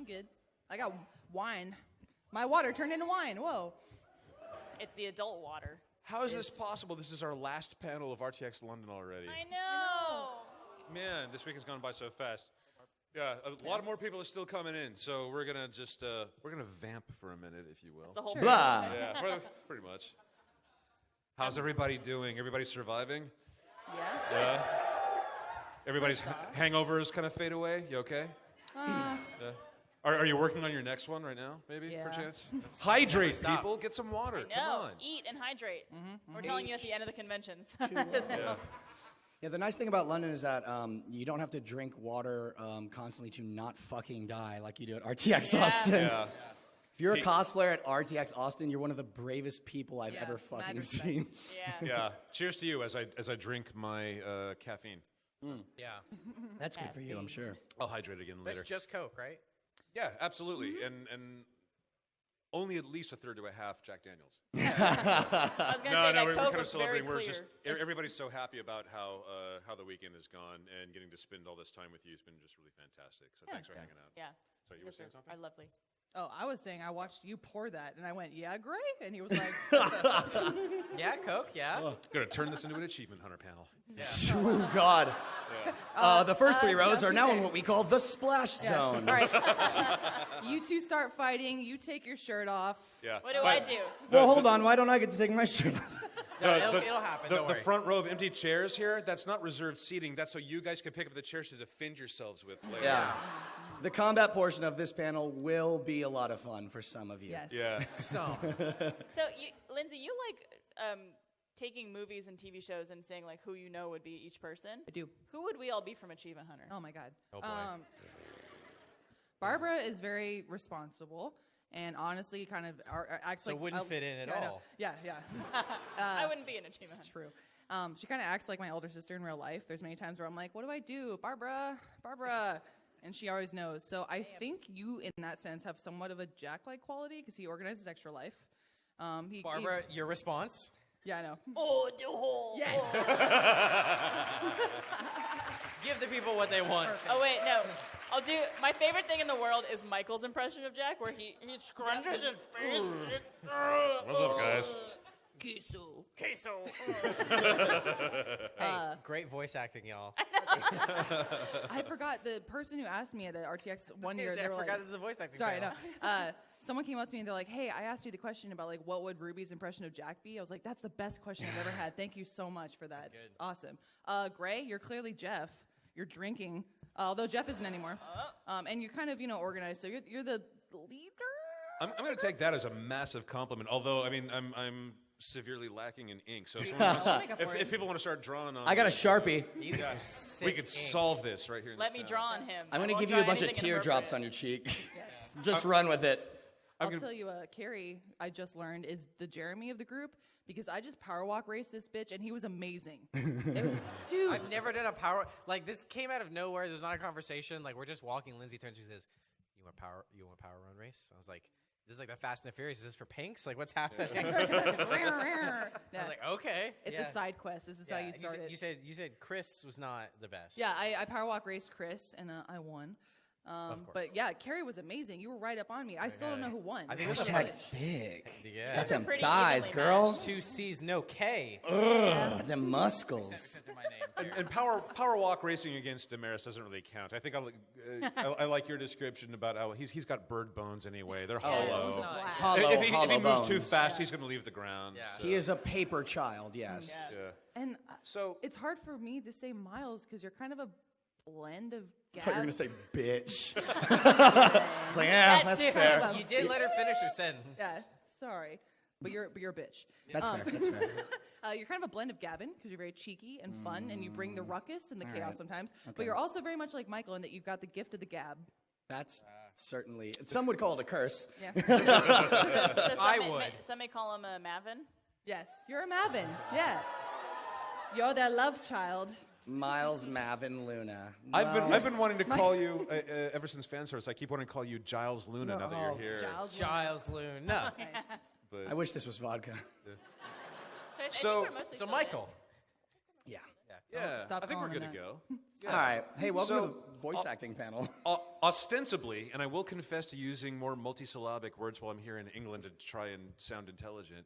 I'm good. I got wine. My water turned into wine. Whoa. It's the adult water. How is this possible? This is our last panel of RTX London already. I know. Man, this week has gone by so fast. Yeah, a lot more people are still coming in, so we're gonna just we're gonna vamp for a minute, if you will. It's the whole Blah. Yeah, pretty much. How's everybody doing? Everybody surviving? Yeah. Yeah. Everybody's hangovers kind of fade away. You okay? Yeah. Are you working on your next one right now? Maybe, Yeah. perchance. Hydrate, people. Get some water. No, Come on. eat and hydrate. We're telling you at the end of the conventions. Yeah, the nice thing about London is that you don't have to drink water constantly to not fucking die like you do at RTX Austin. Yeah. If you're a cosplayer at RTX Austin, you're one of the bravest people I've ever mad fucking respect. seen. Yeah. Yeah. Cheers to you as I drink my caffeine. Yeah. That's good for you, I'm sure. I'll hydrate again later. That's just Coke, right? Yeah, absolutely. And only at least a third to a half Jack Daniels. I was going to say that we're Coke kind of looks very celebrating. We're clear. just everybody's so happy about how the weekend has gone, and getting to spend all this time with you has been just really fantastic. So thanks for hanging out. Yeah. So you were saying something? Are lovely. Oh, I was saying I watched you pour that, and I went, yeah, Gray? And he was like, Yeah, Coke, yeah. Gonna turn this into an achievement hunter panel. Oh, God. The first three rows are now in what we call the splash zone. all right, you two start fighting. You take your shirt off. Yeah. What do I do? Well, hold on. Why don't I get to take my shirt off? No, it'll happen. The Don't worry. front row of empty chairs here, that's not reserved seating. That's so you guys can pick up the chairs to defend yourselves with later. Yeah. The combat portion of this panel will be a lot of fun for some of you. Yes. Yeah. So, So, Lindsay, you like taking movies and TV shows and saying like who you know would be each person. I do. Who would we all be from Achievement Hunter? Oh, my God. oh boy. Barbara is very responsible and honestly kind of acts So like... wouldn't fit in at I know. all. Yeah. I wouldn't be an Achievement It's Hunter. true. She kind of acts like my older sister in real life. There's many times where I'm like, what do I do? Barbara. And she always knows. So I think you, in that sense, have somewhat of a Jack-like quality because he organizes extra life. Barbara, your response? Yeah, I know. Oh, do hole. Yes. Give the people what they want. Oh wait, no. I'll do my favorite thing in the world is Michael's impression of Jack, where he scrunches his face. What's up, guys? Queso. Hey, great voice acting, y'all. I forgot the person who asked me at a RTX one year. They I were forgot like, this is a voice acting. sorry, no. panel. Someone came up to me and they're like, hey, I asked you the question about like what would Ruby's impression of Jack be? I was like, that's the best question I've ever had. Thank you so much for that. good. Awesome. Gray, you're clearly Jeff. You're drinking, although Jeff isn't anymore. And you're kind of, organized. So you're the leader? I'm going to take that as a massive compliment. Although, I mean, I'm severely lacking in ink. So if, someone wants- Make up for it. if people want to start drawing on, I got a Sharpie. You need some sick we could ink. solve this right here. In Let this me panel. draw on him. I'm going I to won't give you a draw bunch of anything teardrops inappropriate. on your cheek. Yes. Just run with it. I'll gonna- tell you, Carrie, I just learned, is the Jeremy of the group because I just power walk raced this bitch and he was amazing. It was, dude. I've never done a power like this. Came out of nowhere. There's not a conversation. Like we're just walking. Lindsay turns. She says, "You want a power run race?" I was like, "This is like the Fast and the Furious. Is this for pinks? Like what's happening?" I was like, "Okay." It's yeah. a side quest. This is how you start it. You said Chris was not the best. Yeah, I power walk raced Chris and I won. Of course. But yeah, Carrie was amazing. You were right up on me. I still don't know who won. I think it was Hashtag thick. Yeah. Got them pretty thighs, evenly girl. 2 C's, no K. Ugh, them muscles. And power walk racing against Damaris doesn't really count. I think I like your description about how he's got bird bones anyway. They're hollow. Hollow, If he hollow moves too bones. fast, he's going to leave the ground. Yeah. so- He is a paper child, yes. Yeah. And So it's hard for me to say Miles because you're kind of a blend of I thought you were Gab. going to say bitch. It's like, yeah, That that's too. fair. You did let her finish her sentence. Yeah, sorry. But you're a bitch. That's fair. That's fair. You're kind of a blend of Gavin because you're very cheeky and fun and you bring the ruckus and the chaos right. sometimes. Okay. But you're also very much like Michael in that you've got the gift of the gab. That's certainly, some would call it a curse. Yeah. So some I may, would. Some may call him a Mavin. Yes, you're a Mavin. Yeah. You're their love child. Miles, Mavin, Luna. I've been wanting to call you ever since fan service. I keep wanting to call you Giles Luna now that No. you're here. Giles. Loon. No. Nice. But I wish this was vodka. So, I think So- we're mostly So still Michael. Yeah. Yeah, stop I think we're calling good it to go. All right. Hey, welcome So, to the voice acting panel. Ostensibly, and I will confess to using more multisyllabic words while I'm here in England to try and sound intelligent.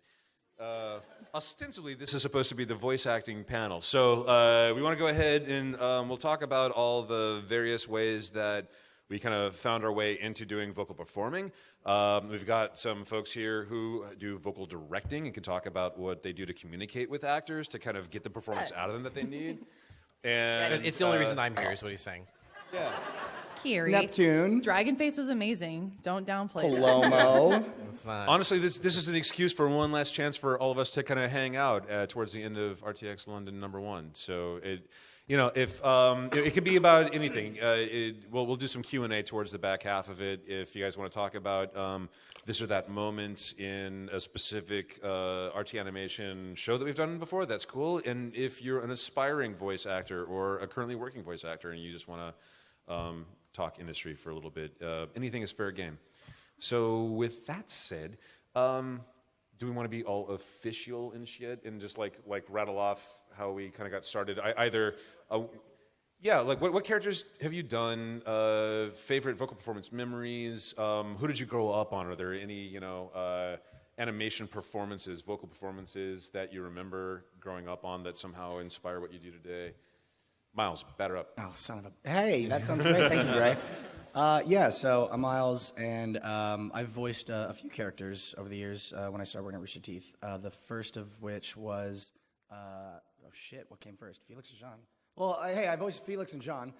Ostensibly, this is supposed to be the voice acting panel. So we want to go ahead and we'll talk about all the various ways that we kind of found our way into doing vocal performing. We've got some folks here who do vocal directing and can talk about what they do to communicate with actors to kind of get the performance out of them that they need. And It's the only reason I'm here, is what he's saying. Yeah. Kiri. Neptune. Dragon Face was amazing. Don't downplay that. Palomo. It's not. Honestly, this is an excuse for one last chance for all of us to kind of hang out towards the end of RTX London #1. So if it could be about anything. We'll do some Q&A towards the back half of it. If you guys want to talk about this or that moment in a specific RT animation show that we've done before, that's cool. And if you're an aspiring voice actor or a currently working voice actor and you just want to talk industry for a little bit, anything is fair game. So with that said, do we want to be all official and shit and just like rattle off how we kind of got started? What characters have you done? Favorite vocal performance memories? Who did you grow up on? Are there any animation performances, vocal performances that you remember growing up on that somehow inspire what you do today? Miles, batter up. Oh, son of a... Hey, that sounds great. Thank you, Gray. So I'm Miles, and I've voiced a few characters over the years when I started working at Rooster Teeth. The first of which was... what came first? Felix or Jean? Well, I voiced Felix and Jean.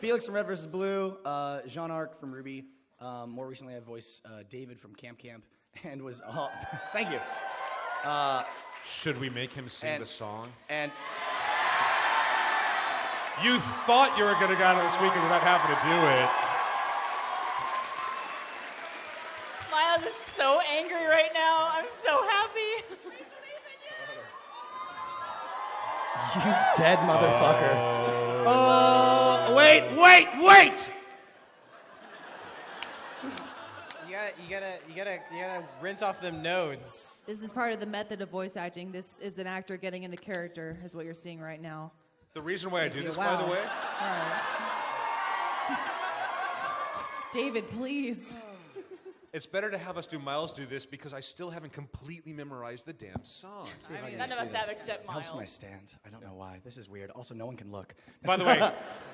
Felix from Red vs. Blue, Jean Arc from Ruby. More recently, I voiced David from Camp Camp, and was... thank you. Should we make him sing the song? And... You thought you were going to go out on the speaker without having to do it. Miles is so angry right now. I'm so happy. You dead motherfucker. Oh, wait! You gotta rinse off them nodes. This is part of the method of voice acting. This is an actor getting into character, is what you're seeing right now. The reason why I do this, by Wow. the way, All right. David, please. it's better to have us do Miles do this because I still haven't completely memorized the damn song. None of us have except Miles. Helps my stand. I don't know why. This is weird. Also, no one can look. By the way,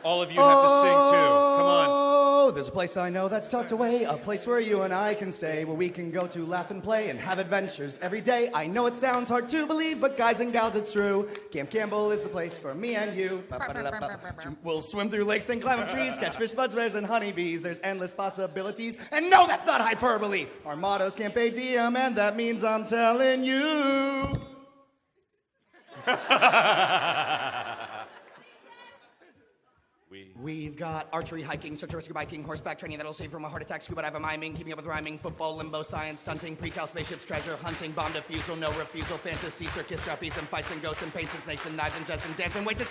all of you have to sing too. Come on. Oh, there's a place I know that's tucked away, a place where you and I can stay, where we can go to laugh and play and have adventures every day. I know it sounds hard to believe, but guys and gals, it's true. Camp Campbell is the place for me and you. We'll swim through lakes and climb up trees, catch fish, buds, bears, and honeybees. There's endless possibilities, and no, that's not hyperbole. Our motto's Camp ADM, and that means I'm telling you. We've got archery, hiking, search and rescue biking, horseback training that'll save from a heart attack, scuba dive, miming, keeping up with rhyming, football, limbo, science, stunting, pre-cal, spaceships, treasure, hunting, bomb defusal, no refusal, fantasy, circus, trapeze, and fights and ghosts and paints and snakes and knives and jets and dancing weights and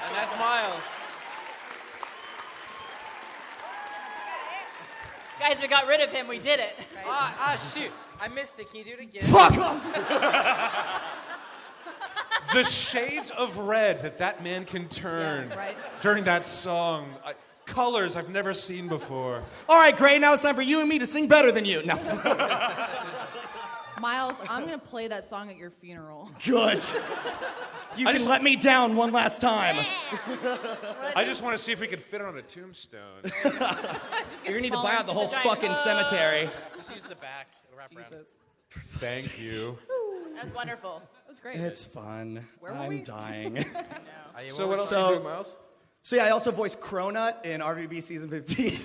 And that's Miles. Guys, we got rid of him. We did it. Shoot. I missed it. Can you do it again? fuck off! The shades of red that man can turn Yeah, right. during that song. Colors I've never seen before. All right, Gray, now it's time for you and me to sing better than you. No. Miles, I'm going to play that song at your funeral. Good. You can let me down one last time. I just want to see if we can fit it on a tombstone. You're gonna need to buy out the whole fucking cemetery. Just use the back. It'll wrap around. Thank you. That's wonderful. That was great. It's fun. Where were I'm we? dying. So what else So- are you doing, Miles? So yeah, I also voiced Cronut in RVB season 15.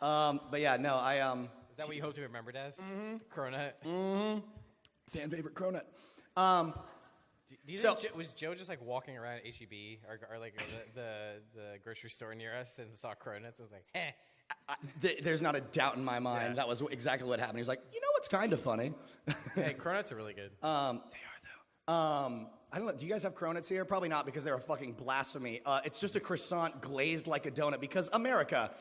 But yeah, no, I Is that what you hope to be remembered as? Cronut. fan favorite Cronut. Do you So- think was Joe just like walking around HEB or like the grocery store near us and saw Cronuts? And was like, There's not a doubt in my mind. Yeah. That was exactly what happened. He was like, you know what's kind of funny? hey, Cronuts are really good. They are though. I don't know. Do you guys have cronuts here? Probably not because they're a fucking blasphemy. It's just a croissant glazed like a donut because America.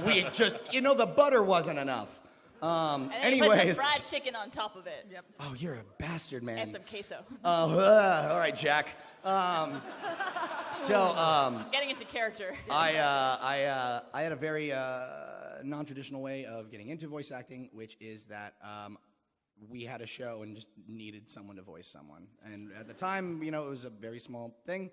We just, the butter wasn't enough. And then Anyways. you put some fried chicken on top of it. Yep. Oh, you're a bastard, man. And some queso. All right, Jack. Getting into character. I had a very non-traditional way of getting into voice acting, which is that we had a show and just needed someone to voice someone. And at the time, it was a very small thing.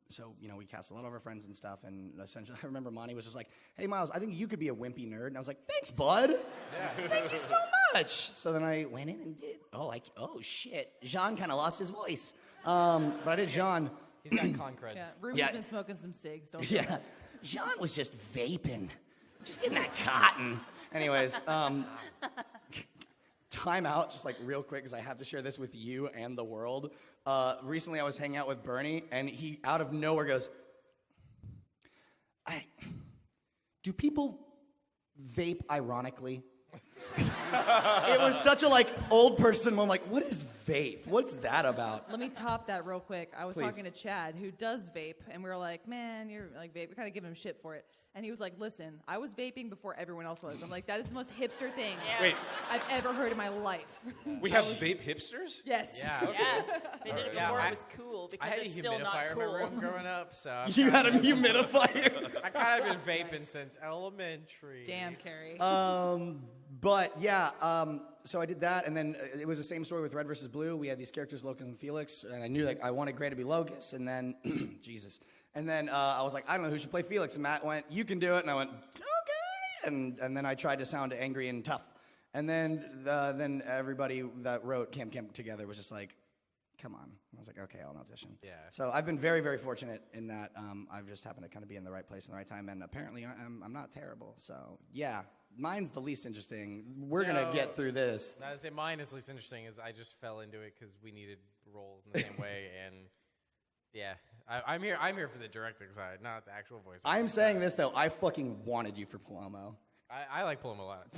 So, we cast a lot of our friends and stuff. And essentially, I remember Monty was just like, "Hey, Miles, I think you could be a wimpy nerd." And I was like, "Thanks, bud. Yeah. Thank you so much." So then I went in and did. Oh shit. Jean kind of lost his voice. But I did Jean. He's got con cred. Yeah, Ruby's been smoking some cigs. Don't do Yeah. that. Jean was just vaping. Just getting that cotton. Anyways, time out, just like real quick, because I have to share this with you and the world. Recently, I was hanging out with Bernie, and he, out of nowhere, goes, do people vape ironically? It was such a old person moment. Like, what is vape? What's that about? Let me top that real quick. I was Please. talking to Chad, who does vape, and we were like, "Man, you're like vape." We kind of give him shit for it, and he was like, "Listen, I was vaping before everyone else was." I'm like, "That is the most hipster thing Wait, I've ever heard in my life." we have vape hipsters? Yes. Yeah. Yeah. They did it Yeah, before I- it was cool I because had a it's still not humidifier in my cool. room growing up, so You had a humidifier. I kind of been vaping since elementary. Damn, Carrie. But yeah, so I did that, and then it was the same story with Red versus Blue. We had these characters, Locus and Felix, and I knew I wanted Gray to be Locus, and then Jesus, and then I was like, I don't know who should play Felix, and Matt went, "You can do it," and I went, "Okay," and then I tried to sound angry and tough, and then everybody that wrote Camp together was just like, "Come on," I was like, "Okay, I'll audition." Yeah. So I've been very, very fortunate in that I've just happened to kind of be in the right place in the right time, and apparently I'm not terrible. So yeah. Mine's the least interesting. We're going to get through this. I would say mine is least interesting. Is I just fell into it because we needed roles in the same way, and yeah, I'm here for the directing side, not the actual voice. I'm saying this, though. I fucking wanted you for Palomo. I like Palomo a lot.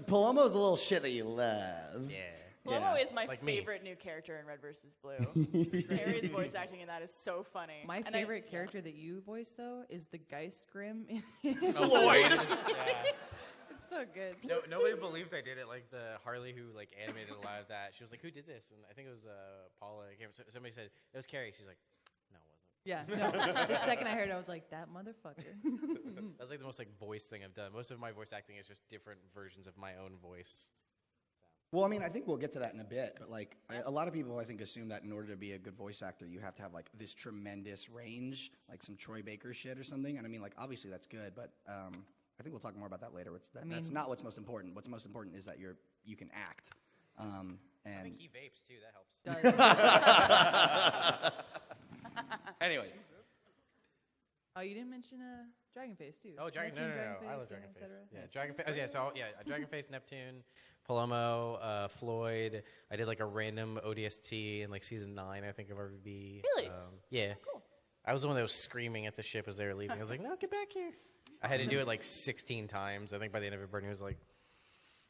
Palomo's a little shit that you love. Yeah. Palomo Yeah. is my Like me. favorite new character in Red vs. Blue. Carrie's voice acting in that is so funny. My And favorite character that you voice, though, is the Geist Grim. Floyd. It's so good. No, nobody believed I did it. Like the Harley who animated a lot of that. She was like, "Who did this?" And I think it was Paula. I can't remember. Somebody said it was Carrie. She's like, "No, it wasn't." Yeah. No, the second I heard it, I was like, "That motherfucker." That's like the most voice thing I've done. Most of my voice acting is just different versions of my own voice. Well, I mean, I think we'll get to that in a bit, but a lot of people, I think, assume that in order to be a good voice actor, you have to have this tremendous range, like some Troy Baker shit or something. And I mean, obviously that's good, but I think we'll talk more about that later. That's not what's most important. What's most important is that you can act. I And think he vapes too. That helps. anyways, Oh, you didn't mention Dragonface too. Oh, Dragon! No, Neptune, I love et Dragonface. cetera. Yeah, Yes. Dragonface. Yeah, so Dragonface, Neptune, Palomo, Floyd. I did a random ODST in season 9, I think, of RVB. Really? Yeah. Cool. I was the one that was screaming at the ship as they were leaving. I was like, "No, get back here!" I had to do it 16 times. I think by the end of it, Bernie was like,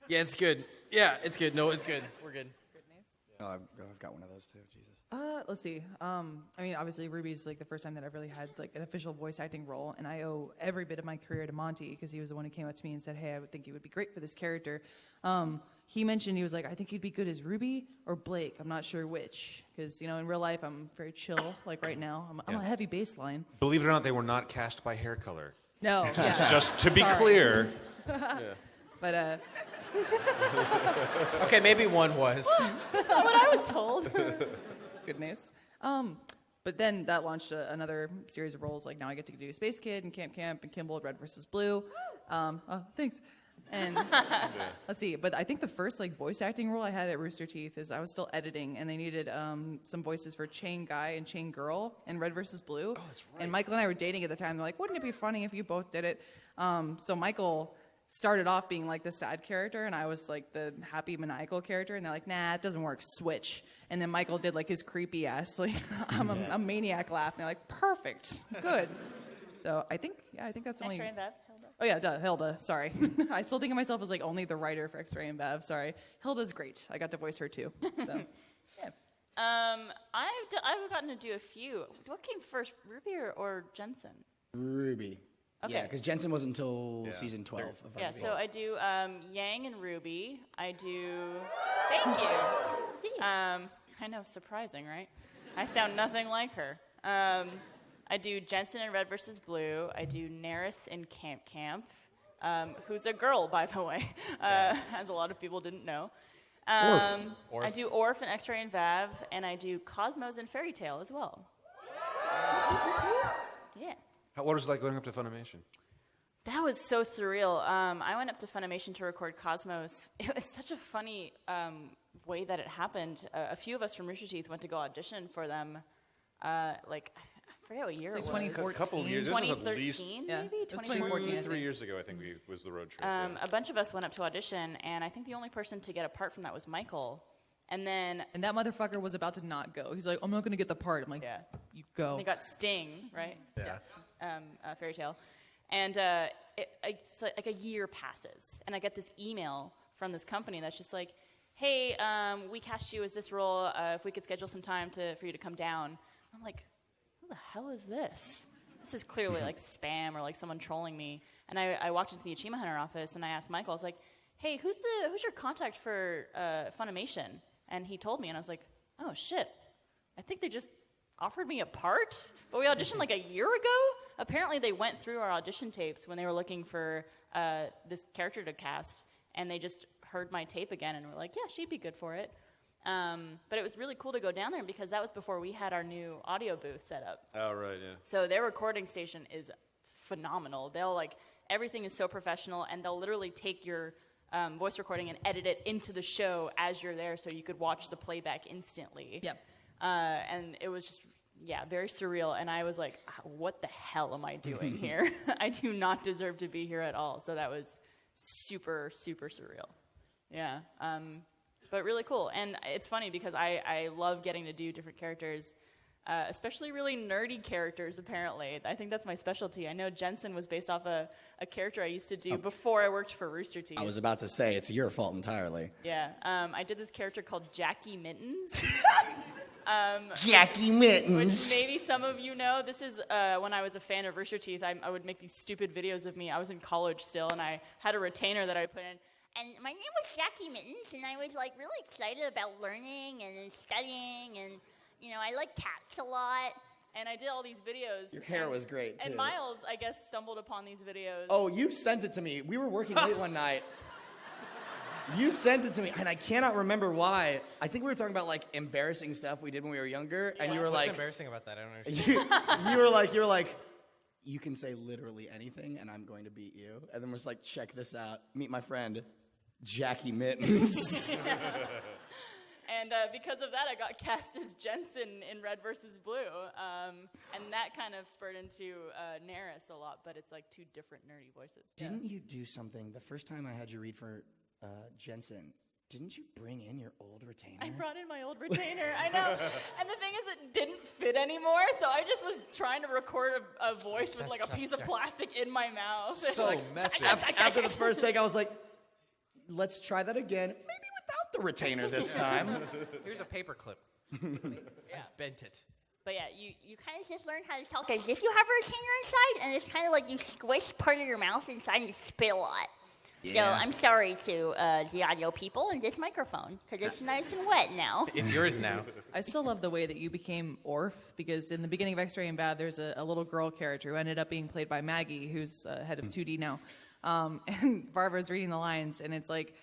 "Yeah, it's good. Yeah, it's good. No, it's good. We're good." oh, I've got one of those too. Jesus. Let's see. I mean, obviously, Ruby's the first time that I've really had an official voice acting role, and I owe every bit of my career to Monty because he was the one who came up to me and said, "Hey, I would think you would be great for this character." He mentioned he was like, "I think you'd be good as Ruby or Blake. I'm not sure which because in real life I'm very chill. Like right now, I'm a heavy bass line. Believe it or not, they were not cast by hair color. No, yeah. Just to be Sorry. clear. But Okay, maybe one was. That's not what I was told. goodness. But then that launched another series of roles. Now I get to do Space Kid and Camp and Kimball, Red versus Blue. Oh, thanks. And let's see. But I think the first voice acting role I had at Rooster Teeth is I was still editing, and they needed some voices for Chain Guy and Chain Girl in Red versus Blue. Oh, that's right. And Michael and I were dating at the time. They're like, "Wouldn't it be funny if you both did it?" So Michael started off being the sad character, and I was the happy maniacal character, and they're like, "Nah, it doesn't work, switch." And then Michael did his creepy ass I'm a maniac laugh, and they're like, "Perfect, good." So I think that's Next only. Ray and Bev. Oh yeah, Hilda. Sorry, I still think of myself as only the writer for X-Ray and Bev. Sorry, Hilda's great. I got to voice her too. So yeah. I've gotten to do a few. What came first, Ruby or Jensen? Ruby. Okay. Yeah, because Jensen wasn't until Yeah. season 12. if I Yeah, recall. so I do Yang and Ruby. I do. Thank you. I know, surprising, right? I sound nothing like her. I do Jensen in Red versus Blue. I do Neris in Camp Camp, who's a girl, by the way, as a lot of people didn't know. Orf. I do Orf in X-Ray and Vav, and I do Cosmos in Fairy Tale as well. Yeah. What was it like going up to Funimation? That was so surreal. I went up to Funimation to record Cosmos. It was such a funny way that it happened. A few of us from Rooster Teeth went to go audition for them. I forget what year it It's was. like A couple of years. This was at least 2013, Yeah, maybe? it was 2014. 2014. 3 years ago, I think was the road trip. yeah. A bunch of us went up to audition, and I think the only person to get a part from that was Michael. And then And that motherfucker was about to not go. He's like, I'm not going to get the part. I'm like, Yeah. you go. they got Sting, right? Yeah. Fairy Tale. And it's like a year passes, and I get this email from this company that's just like, hey, we cast you as this role. If we could schedule some time for you to come down. I'm like, who the hell is this? This is clearly like spam or like someone trolling me. And I walked into the Achievement Hunter office, and I asked Michael, I was like, hey, who's your contact for Funimation? And he told me, and I was like, oh, shit. I think they just offered me a part, but we auditioned like a year ago. Apparently, they went through our audition tapes when they were looking for this character to cast, and they just heard my tape again and were like, yeah, she'd be good for it. But it was really cool to go down there because that was before we had our new audio booth set up. Oh, right, yeah. So their recording station is phenomenal. Everything is so professional, and they'll literally take your voice recording and edit it into the show as you're there so you could watch the playback instantly. Yep. And it was just, very surreal. And I was like, what the hell am I doing here? I do not deserve to be here at all. So that was super, super surreal. Yeah. But really cool. And it's funny because I love getting to do different characters, especially really nerdy characters, apparently. I think that's my specialty. I know Jensen was based off a character I used to do before I worked for Rooster Teeth. I was about to say, it's your fault entirely. Yeah. I did this character called Jackie Mittens. Jackie Mittens. Which maybe some of you know. This is when I was a fan of Rooster Teeth. I would make these stupid videos of me. I was in college still, and I had a retainer that I put in. And my name was Jackie Mittens, and I was like really excited about learning and studying, and I like cats a lot. And I did all these videos. Your hair was great, too. And Miles, I guess, stumbled upon these videos. Oh, you sent it to me. We were working late one night. You sent it to me, and I cannot remember why. I think we were talking about like embarrassing stuff we did when we were younger, and you were What's like, embarrassing about that? I don't understand. you were like, you can say literally anything, and I'm going to beat you. And then we're just like, check this out. Meet my friend, Jackie Mittens. And because of that, I got cast as Jensen in Red versus Blue. And that kind of spurred into Neris a lot, but it's like two different nerdy voices. Didn't you do something the first time I had you read for Jensen? Didn't you bring in your old retainer? I brought in my old retainer, I know. And the thing is, it didn't fit anymore, so I just was trying to record a voice with like a piece of plastic in my mouth. So method. After the first take, I was like, let's try that again. Maybe without the retainer this time. Here's a paper clip. Yeah. I've bent it. But yeah, you kind of just learn how to talk as if you have a retainer inside, and it's kind of like you squish part of your mouth inside and you spit a lot. Yeah. So I'm sorry to the audio people and this microphone, because it's nice and wet now. It's yours now. I still love the way that you became Orf, because in the beginning of X-Ray and Bad, there's a little girl character who ended up being played by Maggie, who's head of 2D now. And Barbara's reading the lines, and it's like,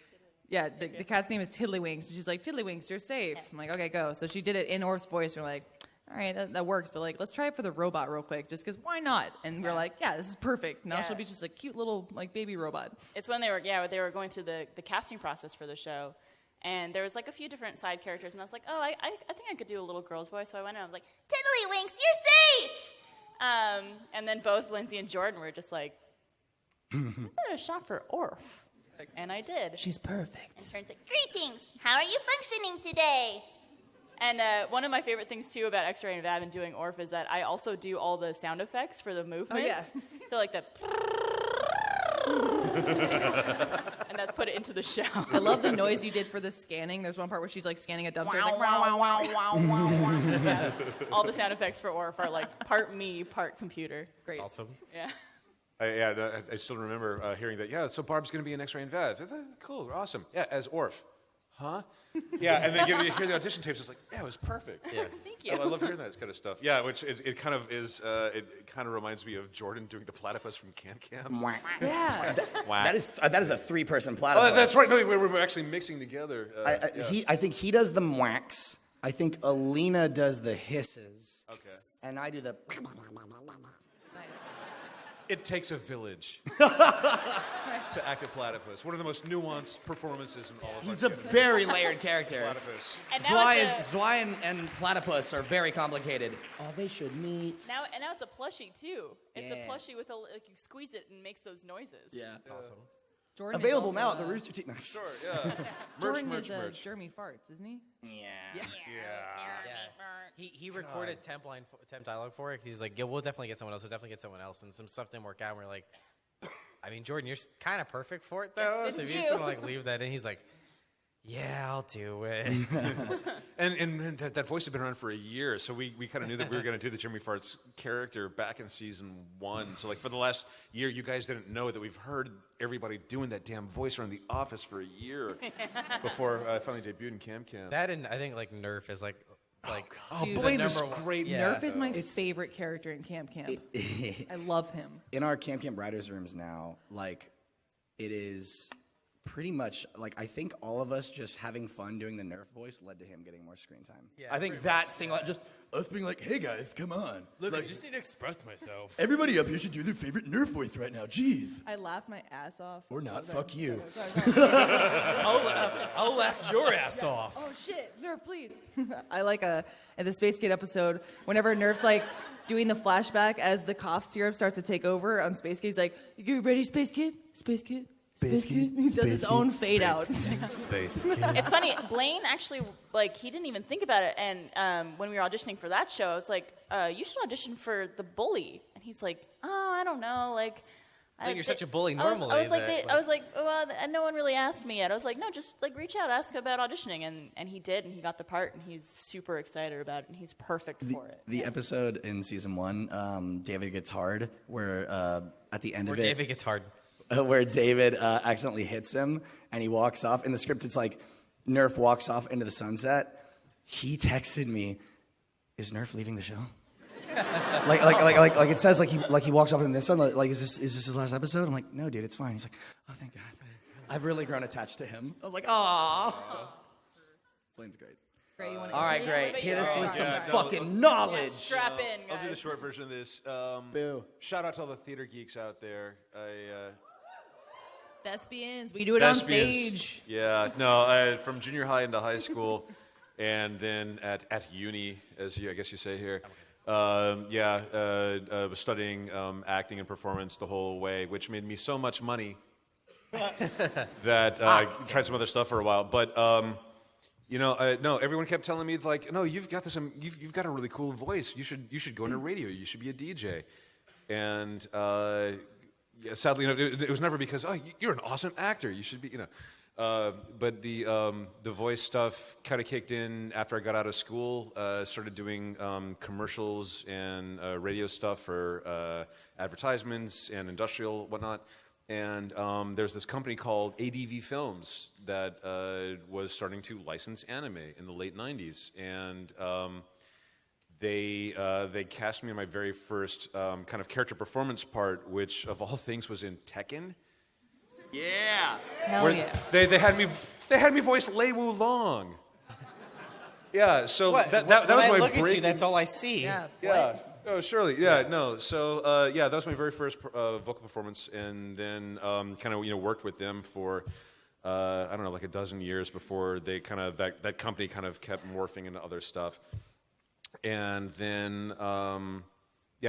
yeah, the cat's name is Tiddlywinks. And she's like, Tiddlywinks, you're safe. I'm like, okay, go. So she did it in Orf's voice. We're like, all right, that works, but like, let's try it for the robot real quick, just because why not? And we're like, yeah, this is perfect. Now Yeah. she'll be just a cute little like baby robot. It's when they were going through the casting process for the show, and there was like a few different side characters, and I was like, oh, I think I could do a little girl's voice, so I went and I was like, Tiddlywinks, you're safe! And then both Lindsay and Jordan were just like, I got a shot for Orf. And I did. She's perfect. Turns like, greetings, how are you functioning today? And one of my favorite things, too, about X-Ray and Vav and doing Orf is that I also do all the sound effects for the movements. yeah. So, like, the And that's put it into the show. I love the noise you did for the scanning. There's one part where she's like scanning a dumpster. It's like, wow, wow, wow. Yeah. All the sound effects for Orf are like part me, part computer. Great. Awesome. Yeah. I still remember hearing that. Yeah, so Barb's going to be an X-ray and Vev. Cool, awesome. Yeah, as Orf. Huh? Yeah, and then you hear the audition tapes. It's like, yeah, it was perfect. Yeah. Thank you. I love hearing that kind of stuff. Yeah, which it kind of is. It kind of reminds me of Jordan doing the platypus from Camp Camp. Yeah. Whack. That is a 3-person platypus. Oh, that's right. No, we're actually mixing togetger. I think he does the mwacks. I think Alina does the hisses. Okay. And I do the. Nice. It takes a village to act a platypus. One of the most nuanced performances in all of He's our a very layered character. platypus. And now Zwei and platypus are very complicated. Oh, they should meet. now it's a plushie too. It's Yeah. a plushie with like you squeeze it and it makes those noises. Yeah. That's awesome. Jordan is Available also, now at the Rooster Teeth. No. Sure, yeah. Jordan merch, is merch. Jeremy Farts, isn't he? Yeah. He recorded temp dialogue for it. He's like, yeah, we'll definitely get someone else. We'll definitely get someone else. And some stuff didn't work out. And we're like, I mean, Jordan, you're kind of perfect for it, though. Yes, So if it's you just you. want to like leave that in, he's like, yeah, I'll do it. And that voice had been around for a year, so we kind of knew that we were going to do the Jimmy Farts character back in season 1. So like for the last year, you guys didn't know that we've heard everybody doing that damn voice around the office for a year before I finally debuted in Camp Camp. That and I think like Nerf is like Oh, Dude, Blaine the is number one- great. Yeah. Nerf is my favorite character in Camp Camp. I love him. In our Camp Camp writers' rooms now, like, it is pretty much, like, I think all of us just having fun doing the Nerf voice led to him getting more screen time. Yeah, I think that single, just us being like, hey guys, come on. Look, like, I just need to express myself. everybody up here should do their favorite Nerf voice right now. Jeez. I laugh my ass off. Or not, Sorry. fuck you. Sorry. I'll laugh your ass off. Oh shit, Nerf, please. I like at the Space Kid episode, whenever Nerf's like doing the flashback as the cough syrup starts to take over on Space Kid, he's like, "You ready, Space Kid? Space Kid? Space Kid?" He does his own fade out. Space. It's funny. Blaine actually, like, he didn't even think about it. And when we were auditioning for that show, I was like, you should audition for the bully. And he's like, oh, I don't know. Like, Blaine, you're such a bully I was normally like, that, I was like, well, no one really asked me yet. I was like, no, just like reach out, ask about auditioning. And he did, and he got the part, and he's super excited about it, and he's perfect for it. The episode in season 1, David Gets Hard, where at the end where of it, David gets hard. where David accidentally hits him and he walks off. In the script, it's like Nerf walks off into the sunset. He texted me, "Is Nerf leaving the show?" like it says like he walks off into the sun. Like is this his last episode? I'm like, no, dude, it's fine. He's like, oh, thank God. I've really grown attached to him. I was like, ah. Blaine's great. Great, you wanna All right, introduce great. him? Hit us with some Yeah, no, fucking knowledge. Strap in, guys. I'll do the short version of this. Boo. Shout out to all the theater geeks out there. Thespians, we do it on Thespians. stage. Yeah, no, from junior high into high school, and then at uni, as I guess you say here. Was studying acting and performance the whole way, which made me so much money that I tried some other stuff for a while. But no, everyone kept telling me like, no, you've got this, you've got a really cool voice. You should go into radio. You should be a DJ. And sadly, it was never because you're an awesome actor. You should be, But the voice stuff kind of kicked in after I got out of school. Started doing commercials and radio stuff for advertisements and industrial whatnot. And there's this company called ADV Films that was starting to license anime in the late '90s, and they cast me in my very first kind of character performance part, which of all things was in Tekken. Yeah. Hell Where yeah. they had me voice Lei Wulong. Yeah, so What? that When was I my look at break. you, that's all I see. Yeah. Yeah. Oh, surely. Yeah. No. So that was my very first vocal performance, and then kind of worked with them for I don't know, like a dozen years before they kind of that company kind of kept morphing into other stuff, and then.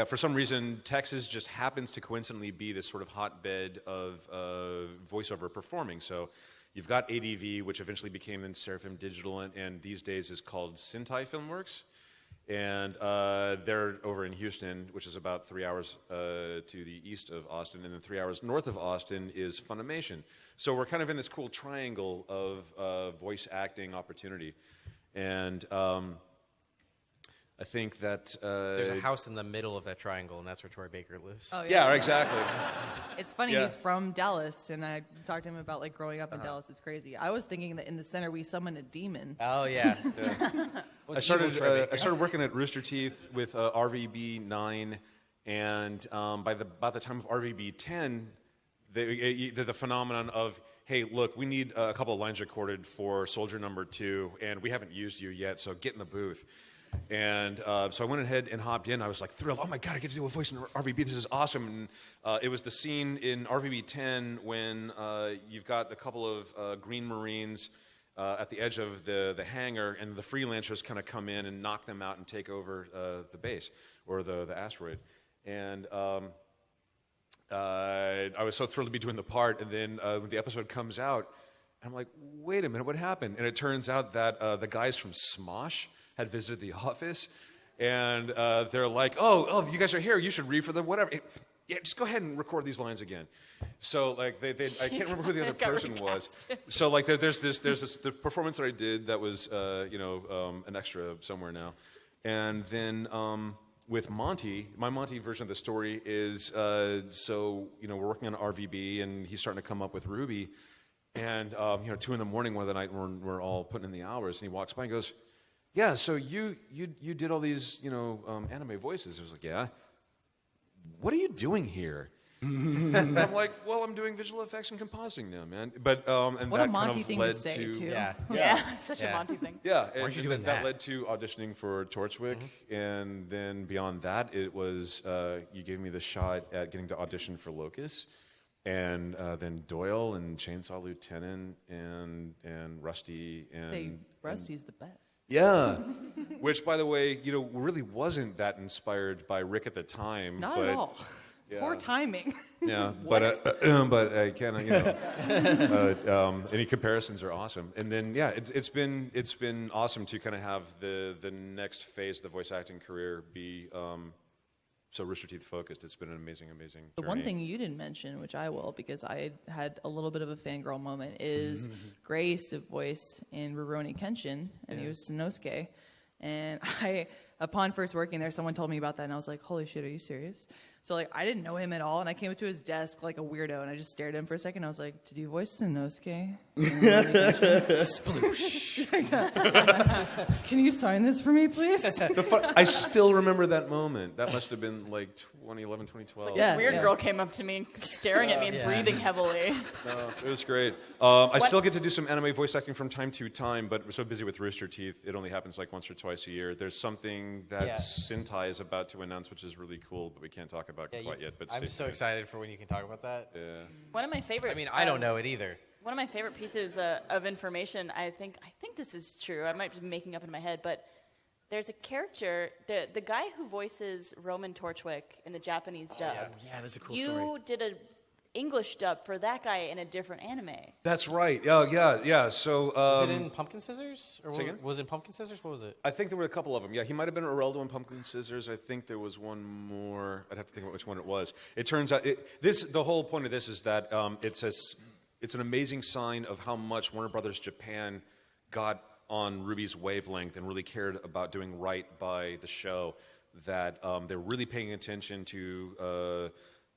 For some reason, Texas just happens to coincidentally be this sort of hotbed of voiceover performing. So you've got ADV, which eventually became then Seraphim Digital, and these days is called Sentai Filmworks. And they're over in Houston, which is about 3 hours to the east of Austin, and then 3 hours north of Austin is Funimation. So we're kind of in this cool triangle of voice acting opportunity. And I think that There's a house in the middle of that triangle, and that's where Troy Baker lives. Oh, yeah, exactly. It's funny, Yeah. he's from Dallas, and I talked to him about like growing up in Dallas. It's crazy. I was thinking that in the center we summoned a demon. Oh yeah. I started working at Rooster Teeth with RVB 9, and by the time of RVB 10, the phenomenon of, hey, look, we need a couple of lines recorded for Soldier Number 2, and we haven't used you yet, so get in the booth. And so I went ahead and hopped in. I was like thrilled. Oh my God, I get to do a voice in RVB. This is awesome. And it was the scene in RVB 10 when you've got a couple of Green Marines at the edge of the hangar, and the freelancers kind of come in and knock them out and take over the base or the asteroid. And I was so thrilled to be doing the part. And then when the episode comes out, I'm like, wait a minute, what happened? And it turns out that the guys from Smosh had visited the office, and they're like, oh, you guys are here. You should read for them, whatever. Yeah, just go ahead and record these lines again. So like I can't remember who the other person was. So like there's the performance that I did that was an extra somewhere now, and then with Monty, my Monty version of the story is we're working on RVB, and he's starting to come up with Ruby, and 2 in the morning one night when we're all putting in the hours, and he walks by and goes, yeah, so you did all these, anime voices. I was like, yeah. What are you doing here? And I'm like, well, I'm doing visual effects and compositing now, man. But and What that a Monty kind of thing led to say, too. Yeah, such a Monty thing. Yeah, Why aren't you and doing that that? led to auditioning for Torchwick, and then beyond that, it was you gave me the shot at getting to audition for Locust, and then Doyle and Chainsaw Lieutenant and Rusty and Hey, Rusty's the best. yeah, which by the way, really wasn't that inspired by Rick at the time. Not but, at all. yeah. Poor timing. Yeah, but I kind of any comparisons are awesome. And then yeah, it's been awesome to kind of have the next phase of the voice acting career be so Rooster Teeth focused. It's been an amazing The one journey. thing you didn't mention, which I will, because I had a little bit of a fangirl moment, is Gray used to voice in Rurouni Kenshin, and he was Sanosuke. And upon first working there, someone told me about that, and I was like, holy shit, are you serious? So, like, I didn't know him at all, and I came up to his desk like a weirdo, and I just stared at him for a second. I was like, did you voice Sanosuke? Sploosh. Can you sign this for me, please? I still remember that moment. That must have been like 2011, 2012. This Yeah, weird yeah. girl came up to me, staring at me and breathing heavily. No, it was great. I still get to do some anime voice acting from time to time, but we're so busy with Rooster Teeth, it only happens like once or twice a year. There's something that Sentai is about to announce, which is really cool, but we can't talk about quite yet. But I'm stay so tuned. excited for when you can talk about that. Yeah. One of my favorite. I mean, I don't know it either. One of my favorite pieces of information. I think this is true. I might be making up in my head, but there's a character, the guy who voices Roman Torchwick in the Japanese dub. Yeah, that's a cool you story. did an English dub for that guy in a different anime. That's right. Yeah. So Was it in Pumpkin Scissors? Or say again? was it in Pumpkin Scissors? What was it? I think there were a couple of them. Yeah, he might have been Areldo in Pumpkin Scissors. I think there was one more. I'd have to think about which one it was. It turns out the whole point of this is that it's an amazing sign of how much Warner Brothers Japan got on Ruby's wavelength and really cared about doing right by the show. That they're really paying attention to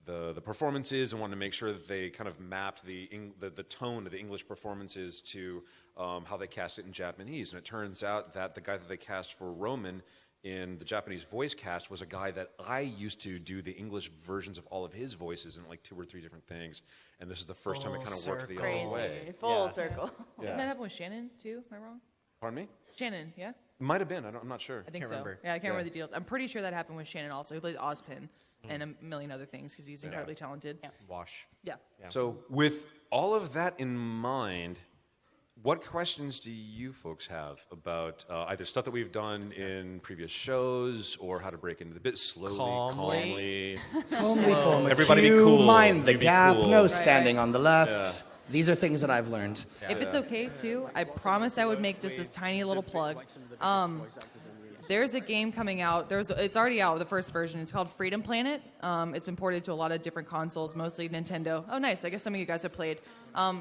the performances and wanted to make sure that they kind of mapped the tone of the English performances to how they cast it in Japanese. And it turns out that the guy that they cast for Roman in the Japanese voice cast was a guy that I used to do the English versions of all of his voices in like 2 or 3 different things. And this is the first time it kind of worked the Crazy. other way. Full circle. Didn't that happen with Shannon, too? Am I wrong? Pardon me? Shannon, yeah? Might have been. I'm not sure. I think Can't so. remember. Yeah, I can't remember the details. I'm pretty sure that happened with Shannon also. He plays Ozpin and a million other things because he's incredibly talented. Wash. Yeah. So with all of that in mind, what questions do you folks have about either stuff that we've done in previous shows or how to break into the bit slowly, calmly? Only form a Everybody be cue, cool. mind the You be gap, cool. no Right, standing on the left. These are things that I've learned. If it's okay, too, I promise I would make just this tiny little plug. There's a game coming out. It's already out, the first version. It's called Freedom Planet. It's been ported to a lot of different consoles, mostly Nintendo. Oh, nice. I guess some of you guys have played.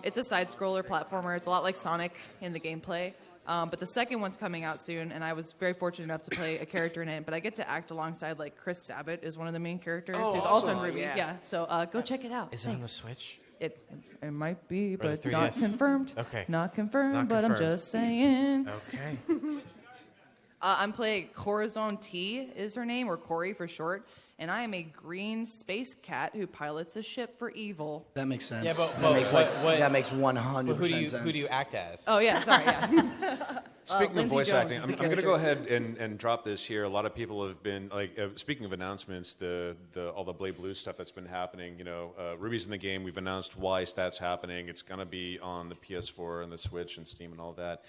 It's a side-scroller platformer. It's a lot like Sonic in the gameplay. But the second one's coming out soon, and I was very fortunate enough to play a character in it. But I get to act alongside, like, Chris Sabat is one of the main characters, who's also in Ruby. Yeah. So go check it out. Is it on the Switch? It might be, Or the but not 3DS? confirmed. Okay. Not confirmed, Not but I'm confirmed. just saying. Okay. I'm playing Corazon T is her name, or Cori for short, and I am a green space cat who pilots a ship for evil. That makes sense. Yeah, but that makes what- that makes 100% sense. who do you act as? Oh yeah, sorry, yeah. Speaking of Lindsay voice Jones acting, is I'm the going to character. go ahead and drop this here. A lot of people have been like, speaking of announcements, all the Blade Blue stuff that's been happening. You know, Ruby's in the game. We've announced why that's happening. It's going to be on the PS4 and the Switch and Steam and all that.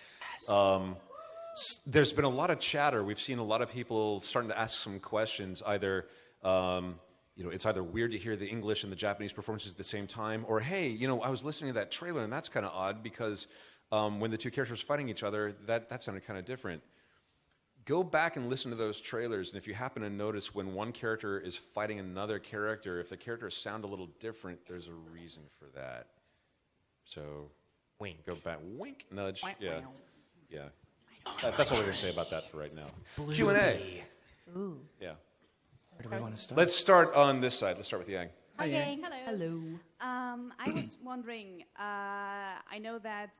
There's been a lot of chatter. We've seen a lot of people starting to ask some questions. Either, it's either weird to hear the English and the Japanese performances at the same time, or hey, I was listening to that trailer and that's kind of odd because when the two characters fighting each other, that sounded kind of different. Go back and listen to those trailers, and if you happen to notice when one character is fighting another character, if the characters sound a little different, there's a reason for that. So, Wink. Go back, wink, nudge, Wink, yeah, wink. yeah. That's all we're gonna say about that for right now. Q&A. Yeah. Where do we want to start? Let's start on this side. Let's start with Yang. Hello. Hello. I was wondering. I know that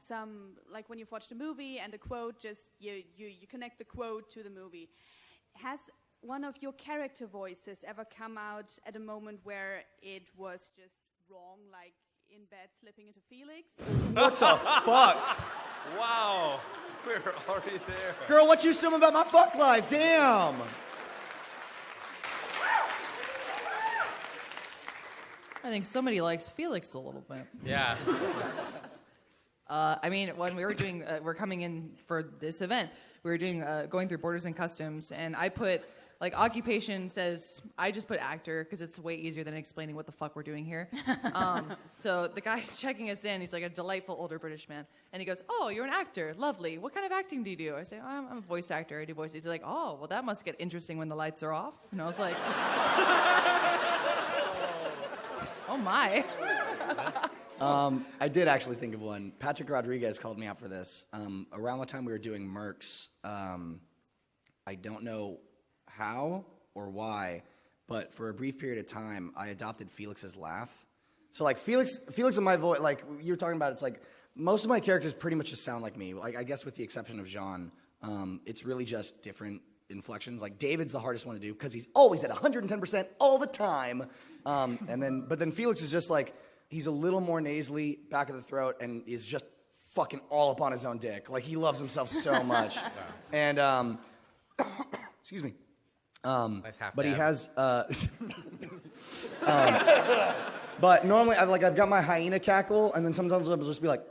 like when you've watched a movie and a quote, just you connect the quote to the movie. Has one of your character voices ever come out at a moment where it was just wrong, like in bed slipping into Felix? What the fuck? Wow, we're already there. Girl, what you assuming about my fuck life? Damn. I think somebody likes Felix a little bit. Yeah. I mean, when we were doing, we're coming in for this event, we were doing, going through Borders and Customs, and I put, like, occupation says, I just put actor, because it's way easier than explaining what the fuck we're doing here. So the guy checking us in, he's like a delightful older British man, and he goes, oh, you're an actor, lovely. What kind of acting do you do? I say, oh, I'm a voice actor, I do voices. He's like, oh, well, that must get interesting when the lights are off. And I was like, oh my. I did actually think of one. Patrick Rodriguez called me out for this. Around the time we were doing Mercs, I don't know how or why, but for a brief period of time, I adopted Felix's laugh. So like Felix and my voice, like you were talking about, it's like most of my characters pretty much just sound like me. Like I guess with the exception of Jean, it's really just different inflections. Like David's the hardest one to do because he's always at 110% all the time. But then Felix is just like, he's a little more nasally, back of the throat, and is just fucking all up on his own dick. Like, he loves himself so much. And, excuse me. Nice half But he dab. has, but normally, I've got my hyena cackle, and then sometimes I'll just be like,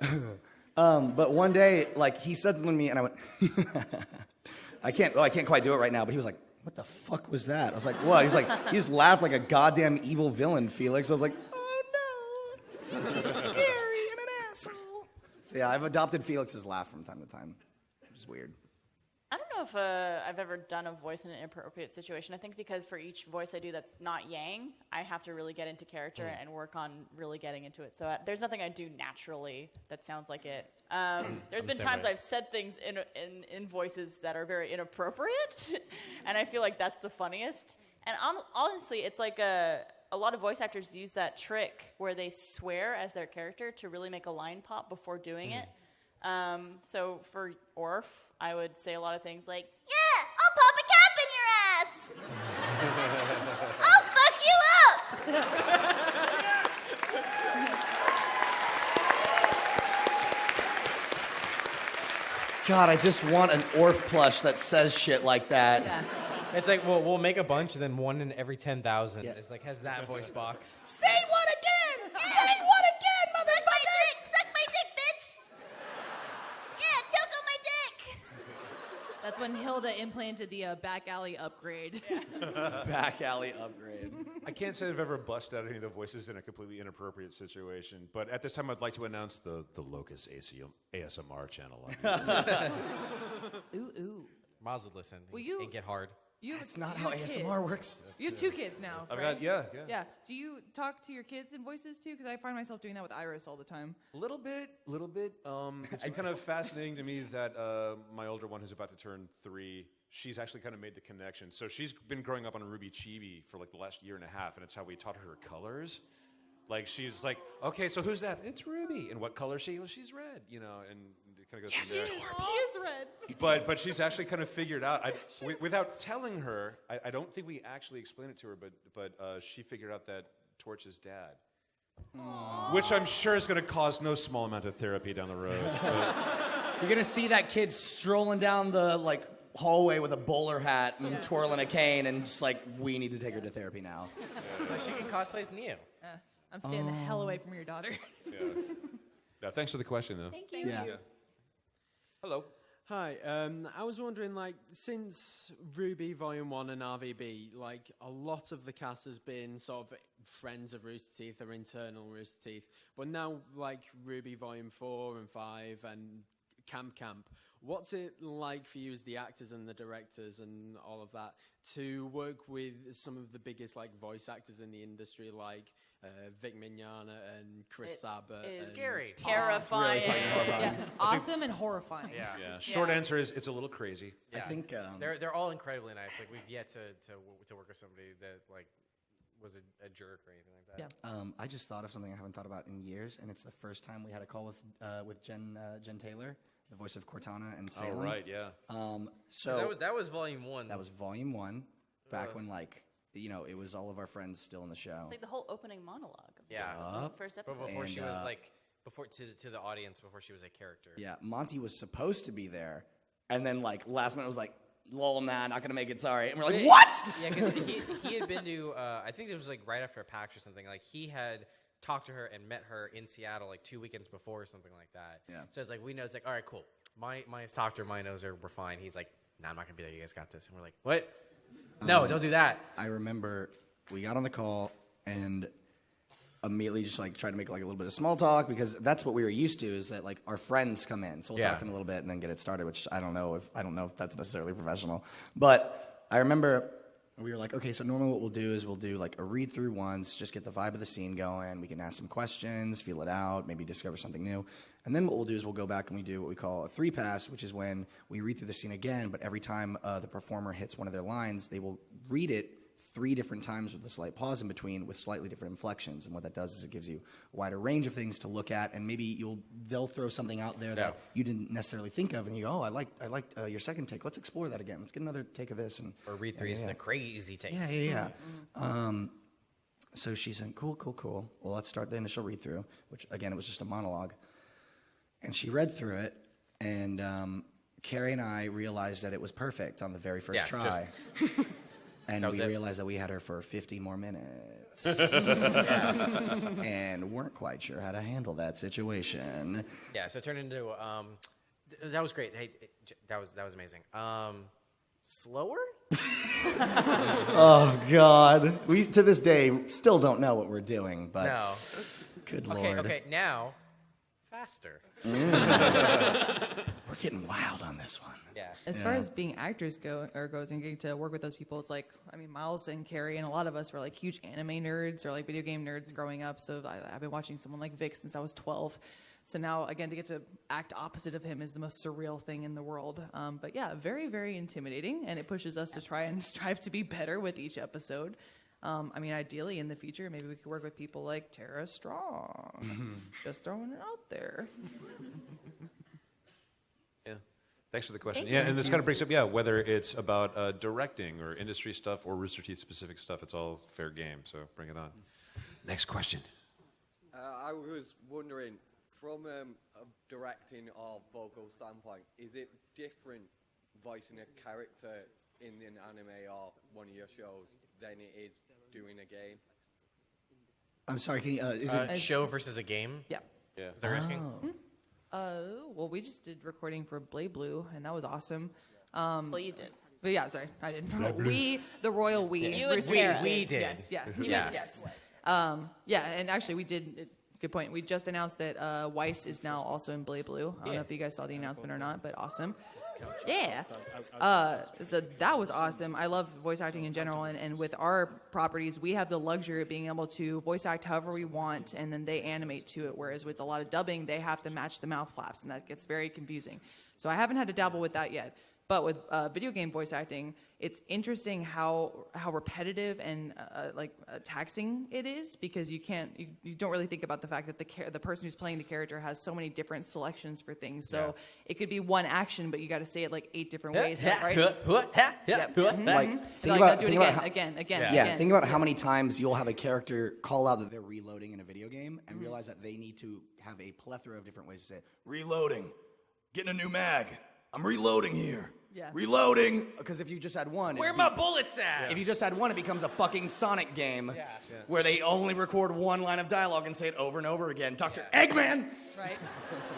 but one day, like, he said something to me, and I went, I can't quite do it right now, but he was like, what the fuck was that? I was like, what? He's like, he just laughed like a goddamn evil villain, Felix. I was like, oh no, he's scary and an asshole. So yeah, I've adopted Felix's laugh from time to time, which is weird. I don't know if I've ever done a voice in an inappropriate situation. I think because for each voice I do that's not Yang, I have to really get into character and work on really getting into it. So there's nothing I do naturally that sounds like it. There's been same times way. I've said things in voices that are very inappropriate, and I feel like that's the funniest. And honestly, it's like a lot of voice actors use that trick where they swear as their character to really make a line pop before doing it. So for Orf, I would say a lot of things like, yeah, I'll pop a cap in your ass. I'll fuck you up. God, I just want an Orf plush that says shit like that. Yeah. It's like we'll make a bunch, and then one in every 10,000 Yeah. is like has that voice box. Say what again? Say what again, motherfucker? Suck my dick, bitch. Yeah, choke on my dick. That's when Hilda implanted the back alley upgrade. Back alley upgrade. I can't say I've ever busted out any of the voices in a completely inappropriate situation, but at this time I'd like to announce the Locus ASMR channel. Ooh, ooh. Miles would listen Well, and get hard. That's not you how have kids. ASMR works. You have 2 kids now. I've right? got yeah. Yeah. Do you talk to your kids in voices too? Because I find myself doing that with Iris all the time. Little bit. It's been kind of fascinating to me that my older one, who's about to turn 3, she's actually kind of made the connection. So she's been growing up on Ruby Chibi for like the last year and a half, and it's how we taught her colors. Like she's like, okay, so who's that? It's Ruby. And what color is she? Well, she's red. You know, and it kind of goes from there. He is red. But she's actually kind of figured out. Without telling her, I don't think we actually explained it to her. But she figured out that Torch is dad, which I'm sure is going to cause no small amount of therapy down the road. You're gonna see that kid strolling down the hallway with a bowler hat and twirling a cane, and just like, we need to take her to therapy now. She can cosplay as Neo. I'm staying the hell away from your daughter. Yeah, thanks for the question, though. Thank you. Yeah. Hello. Hi, I was wondering, since Ruby Volume 1 and RVB, a lot of the cast has been sort of friends of Rooster Teeth or internal Rooster Teeth, but now, Ruby Volume 4 and 5 and Camp, what's it like for you as the actors and the directors and all of that to work with some of the biggest, voice actors in the industry, Vic Mignogna and Chris Sabat? Is Scary. Terrifying. Yeah. Awesome and horrifying. Yeah. Short answer is it's a little crazy. Yeah. I think they're all incredibly nice. We've yet to work with somebody that was a jerk or anything like that. Yeah. I just thought of something I haven't thought about in years, and it's the first time we had a call with Jen Taylor, the voice of Cortana and Salem. Oh, right, yeah. So that was volume 1. that was Volume 1, back when it was all of our friends still in the show. Like the whole opening monologue of Yeah. the first But episode. before And, she was before to the audience before she was a character. Yeah, Monty was supposed to be there, and then last minute was like, "Lol, nah, not gonna make it. Sorry." And we're like, "What?" Yeah, because he had been to I think it was right after a PAX or something. He had talked to her and met her in Seattle 2 weekends before or something like that. Yeah. So it's we know it's all right, cool. My talked to her, my knows her, we're fine. He's like, "Nah, I'm not gonna be there. You guys got this." And we're like, "What? No, don't do that." I remember we got on the call and immediately just tried to make a little bit of small talk, because that's what we were used to, is that our friends come in, so we'll talk to them a little bit and then get it started, which I don't know if that's necessarily professional. But I remember we were like, okay, so normally what we'll do is we'll do a read through once, just get the vibe of the scene going. We can ask some questions, feel it out, maybe discover something new. And then what we'll do is we'll go back and we do what we call a 3-pass, which is when we read through the scene again, but every time the performer hits one of their lines, they will read it 3 different times with a slight pause in between with slightly different inflections. And what that does is it gives you a wider range of things to look at, and maybe they'll throw something out there that you didn't necessarily think of, and you go, "Oh, I liked your second take. Let's explore that again. Let's get another take of this." And Or read 3 is the crazy take. yeah. So she said, cool. Well, let's start the initial read through, which again, it was just a monologue. And she read through it, and Carrie and I realized that it was perfect on the very first try. And we realized that we had her for 50 more minutes. And weren't quite sure how to handle that situation. Yeah, so it turned into that was great. Hey, that was amazing. Slower? Oh, God. We, to this day, still don't know what we're doing, but No. good Lord. Okay, now faster. We're getting wild on this one. Yeah. As far as being actors goes and getting to work with those people, it's Miles and Carrie and a lot of us were huge anime nerds or video game nerds growing up. So I've been watching someone like Vic since I was 12. So now, again, to get to act opposite of him is the most surreal thing in the world. But yeah, very, very intimidating, and it pushes us to try and strive to be better with each episode. Ideally in the future, maybe we could work with people like Tara Strong. Just throwing it out there. Yeah. Thanks for the question. Yeah, and this kind of brings up, whether it's about directing or industry stuff or Rooster Teeth specific stuff, it's all fair game. So bring it on. Next question. I was wondering, from a directing or vocal standpoint, is it different voicing a character in an anime or one of your shows than it is doing a game? I'm sorry, can you, is it... show versus a game? Yeah. Yeah. Is that asking? Well, we just did recording for Blade Blue, and that was awesome. Well, you did. But yeah, sorry, I didn't. We, the royal we. You and Rooster Tara. Teeth We did. Yes, yeah. Yeah. Yes. And actually we did, good point. We just announced that Weiss is now also in Blade Blue. I don't know if you guys saw the announcement or not, but awesome. Yeah. So that was awesome. I love voice acting in general, and with our properties, we have the luxury of being able to voice act however we want, and then they animate to it. Whereas with a lot of dubbing, they have to match the mouth flaps, and that gets very confusing. So I haven't had to dabble with that yet. But with video game voice acting, it's interesting how repetitive and taxing it is, because you don't really think about the fact that the person who's playing the character has so many different selections for things. So it could be one action, but you got to say it like 8 different ways, right? Like, So I gotta do it again. Think about how many times you'll have a character call out that they're reloading in a video game and realize that they need to have a plethora of different ways to say it. Reloading. Getting a new mag. I'm reloading here. Yeah. Reloading. Because if you just had one, Where my bullets at? if you just had one, it becomes a fucking Sonic game where they only record one line of dialogue and say it over and over again. Dr. Eggman! Right.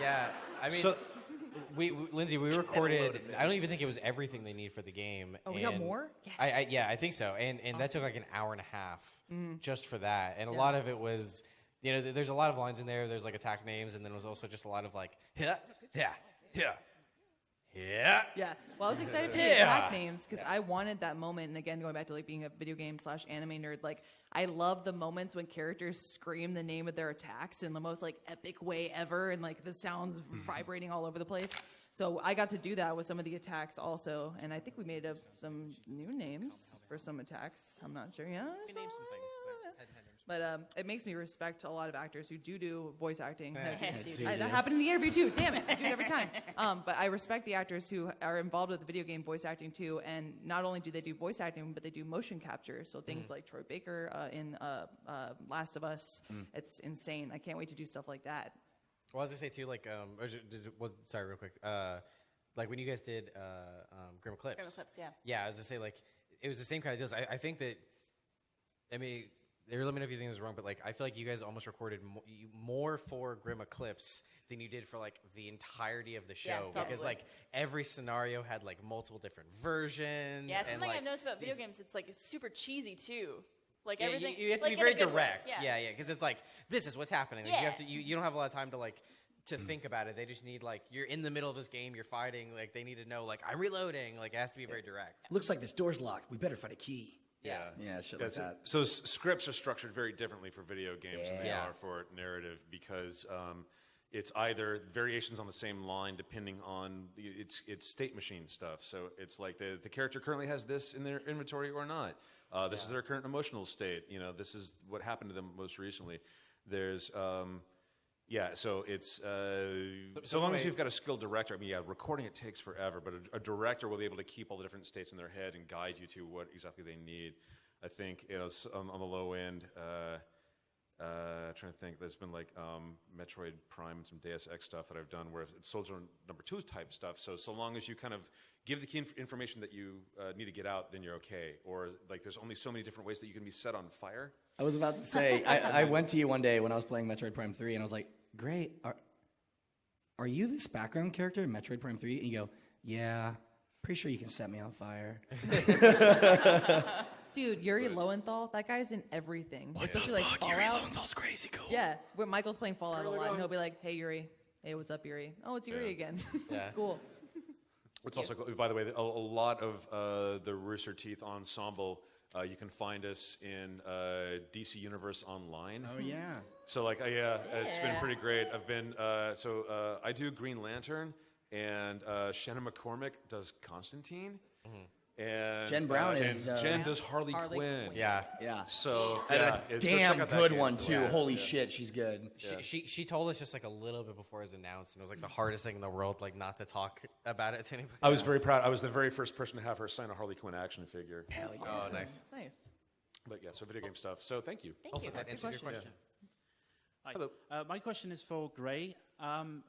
Yeah, I mean, Lindsay, we recorded. I don't even think it was everything they need for the game. Oh, we got and more? Yes. I think so. And that took like an hour and a half just for that. And a lot of it was, there's a lot of lines in there. There's like attack names, and then it was also just a lot of like, yeah. Yeah. Well, I was excited for the attack names because I wanted that moment. And again, going back to like being a video game / anime nerd, like I love the moments when characters scream the name of their attacks in the most like epic way ever, and like the sounds vibrating all over the place. So I got to do that with some of the attacks also, and I think we made up some new names for some attacks. I'm not sure. Yeah. We named some things. But it makes me respect a lot of actors who do voice acting. Dude. That happened in the interview too. Damn it, I do it every time. But I respect the actors who are involved with the video game voice acting too. And not only do they do voice acting, but they do motion capture. So things like Troy Baker in Last of Us. It's insane. I can't wait to do stuff like that. Well, as I say too, like, sorry, real quick. Like when you guys did Grim Eclipse. Grim Eclipse, yeah. Yeah, I was just say like it was the same kind of deals. I think that, I mean, let me know if you think this is wrong, but like I feel like you guys almost recorded more for Grim Eclipse than you did for like the entirety of the show, because like every scenario had like multiple different versions. Yeah, something and, like, I've noticed about video games, it's like super cheesy too. Like everything, you have to like be very in a good way. direct. Yeah, because it's like this is what's happening. Like, you don't have a lot of time to like to think about it. They just need like you're in the middle of this game, you're fighting. Like they need to know like I'm reloading. Like it has to be very direct. Looks like this door's locked. We better find a key. Yeah, shit like that. So scripts are structured very differently for video games than they are for narrative, because it's either variations on the same line depending on it's state machine stuff. So it's like the character currently has this in their inventory or not. This is their current emotional state. This is what happened to them most recently. There's so it's so long as you've got a skilled director. I mean, recording it takes forever, but a director will be able to keep all the different states in their head and guide you to what exactly they need. I think on the low end. Trying to think, there's been like Metroid Prime and some Deus Ex stuff that I've done where it's Soldier number 2 type stuff. So long as you kind of give the key information that you need to get out, then you're okay. Or like there's only so many different ways that you can be set on fire. I was about to say, I went to you one day when I was playing Metroid Prime 3, and I was like, great, are you this background character in Metroid Prime 3? And you go, yeah, pretty sure you can set me on fire. Dude, Yuri Lowenthal, that guy's in everything. Especially like Fallout. Yuri Lowenthal's crazy cool. Yeah, when Michael's playing Fallout a lot, and he'll be like, hey, Yuri. Hey, what's up, Yuri? Oh, it's Yuri again. Yeah. Cool. It's also, by the way, a lot of the Rooster Teeth ensemble, you can find us in DC Universe Online. Oh, yeah. So, like, it's been pretty great. I've been, I do Green Lantern, and Shannon McCormick does Constantine. And Jen Brown Jen does Harley Quinn. Yeah. So Damn check out that good game. one, too. Holy shit, she's good. She told us just like a little bit before it was announced, and it was like the hardest thing in the world, like not to talk about it to anybody. I was very proud. I was the very first person to have her sign a Harley Quinn action figure. Hell yeah. Oh, nice. Nice. But so video game stuff. So thank you. Thank you. That answered your question. Hi. Hello. My question is for Gray.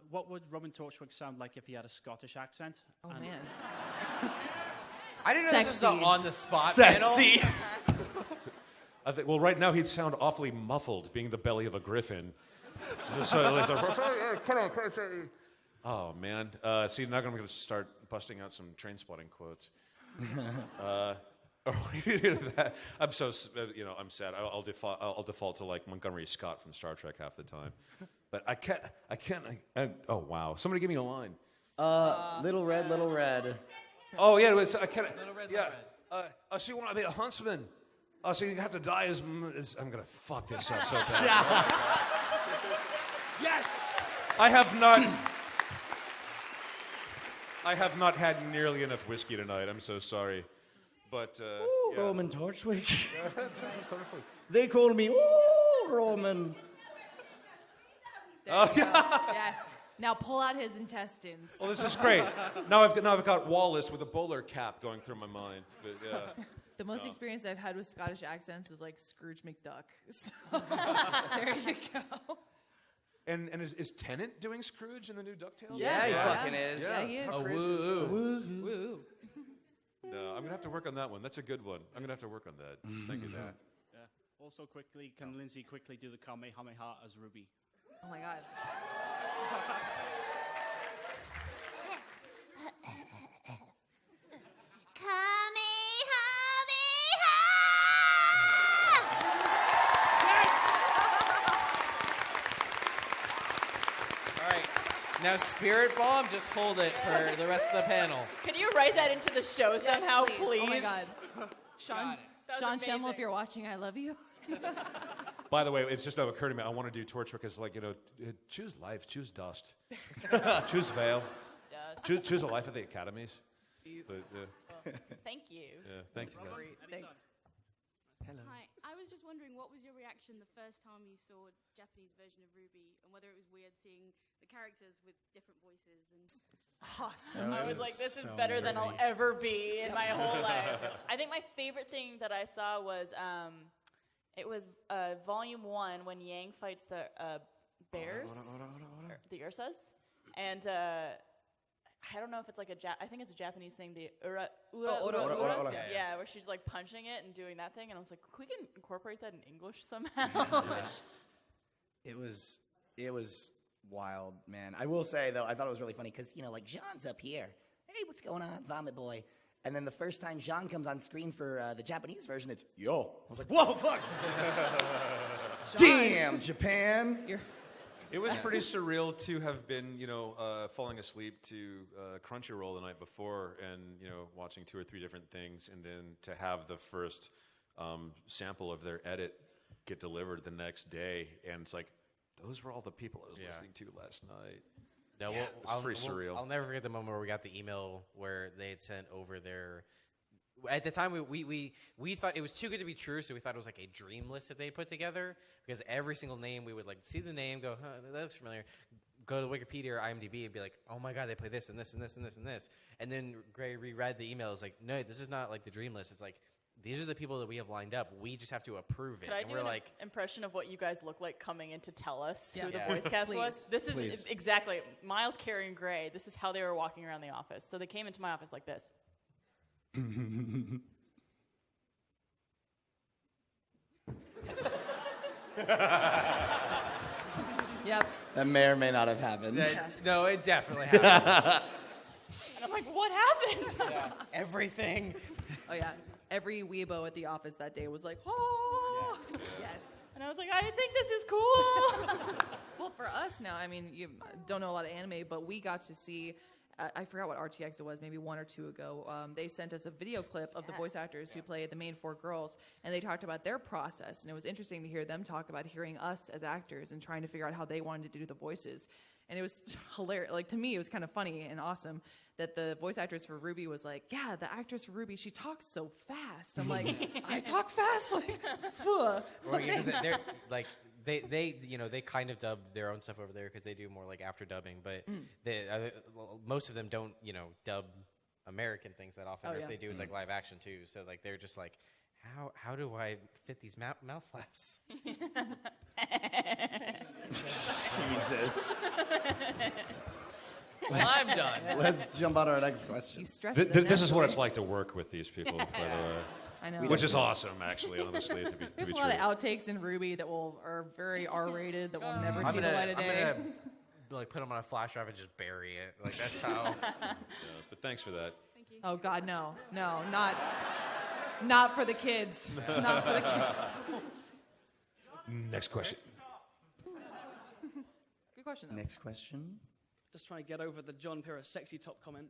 What would Robin Torchwick sound like if he had a Scottish accent? Oh, man. I didn't know this was the Sexy. on the spot Sexy. panel. I think, well, right now he'd sound awfully muffled, being the belly of a griffin. Oh man! See, now I'm going to start busting out some train spotting quotes. I'm so I'm sad. I'll default to like Montgomery Scott from Star Trek half the time. But I can't. Oh wow! Somebody give me a line. Little Red, Little Red. Oh yeah, it was. I kind of. Little Red, Yeah. Little So you want to be a huntsman? So you have to die as. I'm gonna fuck this up so bad. Yes! I have not had nearly enough whiskey tonight. I'm so sorry, but yeah. Roman Torchwick. They call me Roman. There you go. Yes. Now pull out his intestines. Well, this is great. Now I've got Wallace with a bowler cap going through my mind. But yeah. The most experience I've had with Scottish accents is like Scrooge McDuck. So, there you go. And is Tennant doing Scrooge in the new DuckTales? Yeah, he fucking is. Yeah, he is. Oh, woo. Woo. No, I'm gonna have to work on that one. That's a good one. I'm gonna have to work on that. Thank you. Dan. Yeah. Also, quickly, can Lindsay quickly do the Kamehameha as Ruby? Oh my God. All right. Now, Spirit Bomb, just hold it for the rest of the panel. Can you write that into the show somehow, please? Oh my God. Sean, That was Sean Schemmel, amazing. if you're watching, I love you. By the way, it's just occurred to me. I want to do Torchwick as like choose life, choose dust, choose Vale, choose a life at the academies. But, Thank you. yeah, thank you. For that. Thanks. Hi, I was just wondering, what was your reaction the first time you saw a Japanese version of Ruby, and whether it was weird seeing the characters with different voices and... Awesome. I was like, this is better than I'll ever be in my whole life. I think my favorite thing that I saw was, it was Volume 1 when Yang fights the bears, or the Ursas, and I don't know if it's like I think it's a Japanese thing, the ura, yeah, where she's like punching it and doing that thing, and I was like, we can incorporate that in English somehow. It was wild, man. I will say though, I thought it was really funny because like Jean's up here. Hey, what's going on, Vomit Boy? And then the first time Jean comes on screen for the Japanese version, it's yo. I was like, whoa, fuck. Damn, Japan. It was pretty surreal to have been, falling asleep to Crunchyroll the night before and, watching 2 or 3 different things, and then to have the first sample of their edit get delivered the next day. And it's like, those were all the people I was listening to last night. No, It was pretty surreal. I'll never forget the moment where we got the email where they had sent over their. At the time, we thought it was too good to be true, so we thought it was like a dream list that they put together. Because every single name, we would like see the name, go, huh, that looks familiar. Go to Wikipedia or IMDb and be like, oh my God, they play this and this and this and this and this. And then Gray reread the email. It's like, no, this is not like the dream list. It's like, these are the people that we have lined up. We just have to approve it. Could I and do we're an like, impression of what you guys look like coming in to tell us who the Yeah. voice cast Please. was? This is Please. exactly Miles, Carey, and Gray. This is how they were walking around the office. So they came into my office like this. Yep. That may or may not have happened. no, it definitely happened. And I'm like, what happened? Everything. Oh yeah. Every weebo at the office that day was like, oh, yes. And I was like, I think this is cool. Well, for us now, I mean, you don't know a lot of anime, but we got to see. I forgot what RTX it was, maybe 1 or 2 ago. They sent us a video clip of the voice actors who played the main 4 girls, and they talked about their process. And it was interesting to hear them talk about hearing us as actors and trying to figure out how they wanted to do the voices. And it was hilarious. Like, to me, it was kind of funny and awesome that the voice actress for Ruby was like, yeah, the actress for Ruby, she talks so fast. I'm like, I talk fast? Like, fuh. Or because they're like they kind of dub their own stuff over there because they do more like after dubbing, but most of them don't dub American things that often. Oh, or yeah. if they do, it's like live action too. So like they're just like, how do I fit these mouth flaps? Jesus. Well, I'm done. Let's jump on to our next question. You stretch This is what it's like to work with these people, by the way. I know. Which is awesome, actually, honestly, to be There's a true. lot of outtakes in Ruby that are very R-rated that will never see the light of day. I'm gonna like put them on a flash drive and just bury it. Like that's how. Yeah, but thanks for that. Thank you. Oh God, no, not for the kids, not for the kids. Next question. Good question though. Next question. Just trying to get over the John Pyrrha sexy top comment.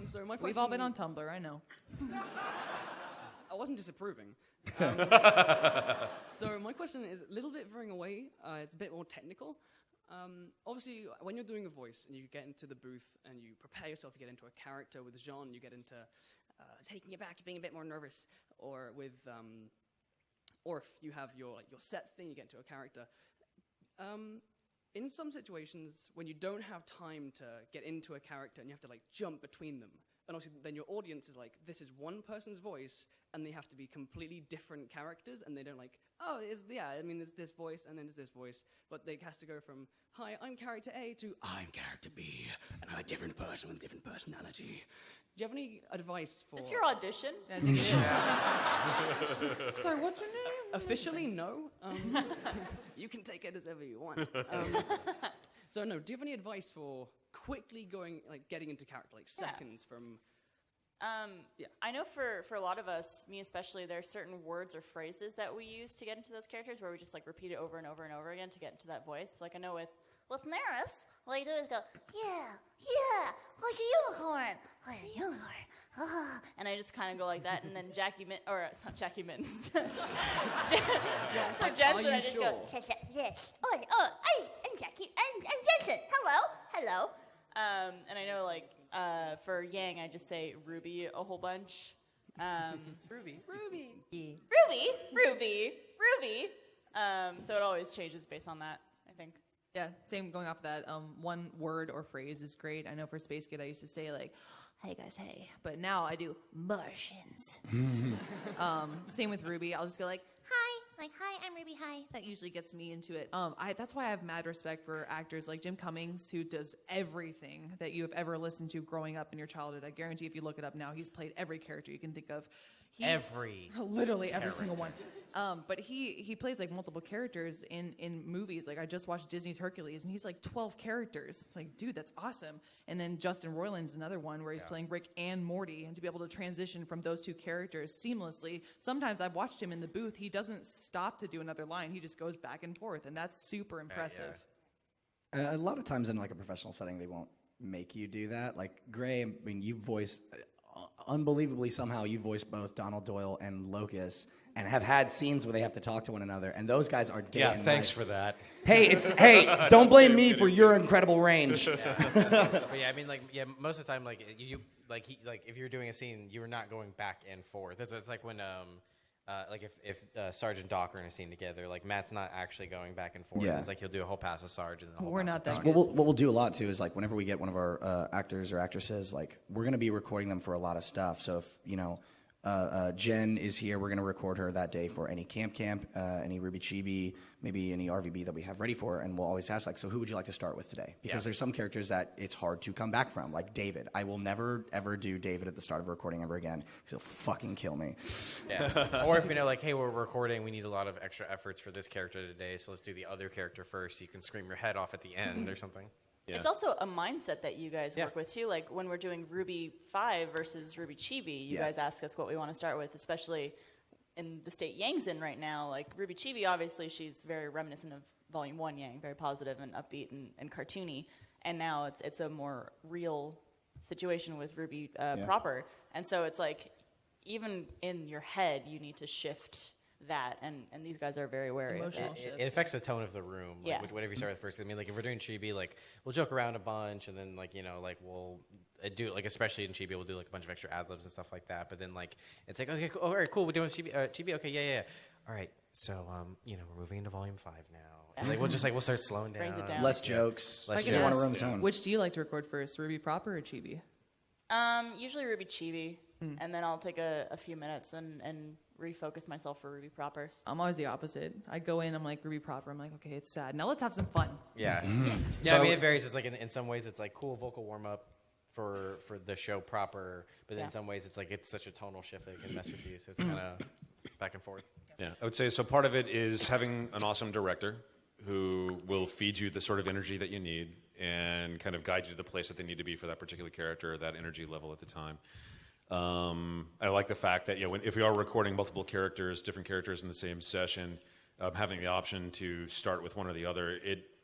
So my question, We've all been on Tumblr, I know. I wasn't disapproving. So my question is a little bit veering away. It's a bit more technical. Obviously, when you're doing a voice and you get into the booth and you prepare yourself, you get into a character with Jean, you get into taking it back, being a bit more nervous, or with, or if you have your set thing, you get into a character. In some situations, when you don't have time to get into a character and you have to like jump between them, and obviously then your audience is like, this is one person's voice, and they have to be completely different characters, and they don't like, oh, there's this voice, and then there's this voice, but it has to go from, hi, I'm character A, to, I'm character B, and I'm a different person with a different personality. Do you have any advice for... Is your audition? Sorry, what's your name? Officially, no. You can take it as ever you want. So no, do you have any advice for quickly getting into character, like seconds from... I know for a lot of us, me especially, there are certain words or phrases that we use to get into those characters where we just like repeat it over and over and over again to get into that voice. Like I know with Neris, what you do is go, yeah, like a unicorn, and I just kind of go like that, and then it's not Jackie Mittens. For Jensen, I just go, yes, I'm Jackie, I'm Jensen, hello. And I know like, for Yang, I just say Ruby a whole bunch. Ruby. So it always changes based on that, I think. Yeah, same going off that. One word or phrase is great. I know for Space Kid, I used to say like, hey guys, hey. But now I do Martians. Same with Ruby. I'll just go like, hi, I'm Ruby, hi. That usually gets me into it. That's why I have mad respect for actors like Jim Cummings, who does everything that you have ever listened to growing up in your childhood. I guarantee if you look it up now, he's played every character you can think of. Literally every single one. But he plays like multiple characters in movies. Like I just watched Disney's Hercules, and he's like 12 characters. It's like, dude, that's awesome. And then Justin Roiland's another one where he's playing Rick and Morty, and to be able to transition from those two characters seamlessly. Sometimes I've watched him in the booth. He doesn't stop to do another line. He just goes back and forth, and that's super impressive. A lot of times in like a professional setting, they won't make you do that. Like Gray, I mean, you voice unbelievably somehow you voice both Donald Doyle and Locus, and have had scenes where they have to talk to one another, and those guys are day and thanks night. for that. Hey, don't blame me for your incredible range. But yeah, I mean, most of the time, if you're doing a scene, you're not going back and forth. It's like when if Sarge and Doc are in a scene together, like Matt's not actually going back and forth. Yeah. It's like he'll do a whole pass with Sarge, and then a whole We're pass not with that Doc. What we'll do a lot too is like whenever we get one of our actors or actresses, like we're going to be recording them for a lot of stuff. So if Jen is here, we're going to record her that day for any camp, any Ruby Chibi, maybe any RVB that we have ready for her, and we'll always ask like, so who would you like to start with today? Because there's some characters that it's hard to come back from, like David. I will never ever do David at the start of a recording ever again because he'll fucking kill me. Yeah. Or if hey, we're recording, we need a lot of extra efforts for this character today, so let's do the other character first, so you can scream your head off at the end or something. Yeah. It's also a mindset that you guys work with too. Like when we're doing Ruby 5 versus Ruby Chibi, you guys ask us what we want to start with, especially in the state Yang's in right now. Like Ruby Chibi, obviously she's very reminiscent of Volume 1 Yang, very positive and upbeat and cartoony. And now it's a more real situation with Ruby proper. And so it's like, even in your head, you need to shift that, and these guys are very wary of that. It affects the tone of the room. Whatever you start with first. I mean, like if we're doing Chibi, like we'll joke around a bunch, and then we'll do especially in Chibi, we'll do like a bunch of extra ad libs and stuff like that. But then it's like, okay, cool, all right, cool, we're doing Chibi. Okay, yeah. All right, so we're moving into Volume 5 now. And we'll start slowing down. Brings it down. Less jokes. Less jokes. Want to room tone. Which do you like to record first, Ruby proper or Chibi? Usually Ruby Chibi, and then I'll take a few minutes and refocus myself for Ruby proper. I'm always the opposite. I go in, I'm like Ruby proper. I'm like, okay, it's sad. Now let's have some fun. Yeah. Yeah, I mean, it varies. It's like in some ways it's like cool vocal warm up for the show proper, but then in some ways it's like it's such a tonal shift that it can mess with you. So it's kind of back and forth. Yeah, I would say so. Part of it is having an awesome director who will feed you the sort of energy that you need and kind of guide you to the place that they need to be for that particular character, or that energy level at the time. I like the fact that if we are recording multiple characters, different characters in the same session, having the option to start with one or the other,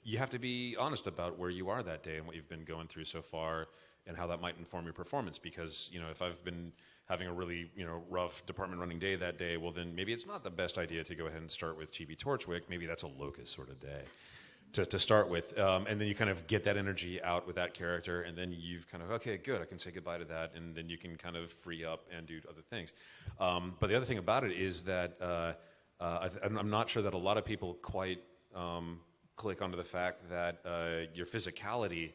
you have to be honest about where you are that day and what you've been going through so far and how that might inform your performance. Because, if I've been having a really, rough department running day that day, well, then maybe it's not the best idea to go ahead and start with Chibi Torchwick. Maybe that's a Locust sort of day to start with. And then you kind of get that energy out with that character, and then you've kind of, okay, good, I can say goodbye to that, and then you can kind of free up and do other things. But the other thing about it is that I'm not sure that a lot of people quite click onto the fact that your physicality,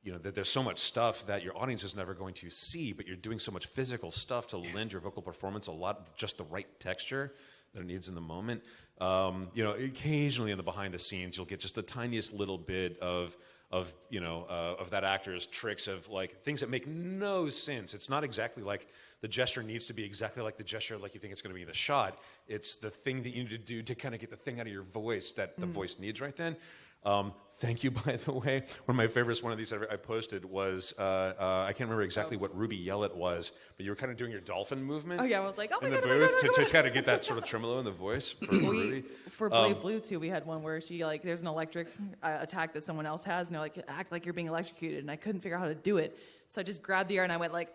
that there's so much stuff that your audience is never going to see, but you're doing so much physical stuff to lend your vocal performance a lot, just the right texture that it needs in the moment. Occasionally in the behind the scenes, you'll get just the tiniest little bit of that actor's tricks of like things that make no sense. It's not exactly like the gesture needs to be exactly like the gesture like you think it's going to be in the shot. It's the thing that you need to do to kind of get the thing out of your voice that the voice needs right then. Thank you, by the way. One of my favorites, one of these I posted was, I can't remember exactly what Ruby Yellet was, but you were kind of doing your dolphin movement. Oh yeah, I was like, oh my in god, the oh my God, booth oh my to God. kind of get that sort of tremolo in the voice for Ruby. For Blade Blue too, we had one where she there's an electric attack that someone else has, and they're like, act like you're being electrocuted, and I couldn't figure out how to do it, so I just grabbed the air and I went like.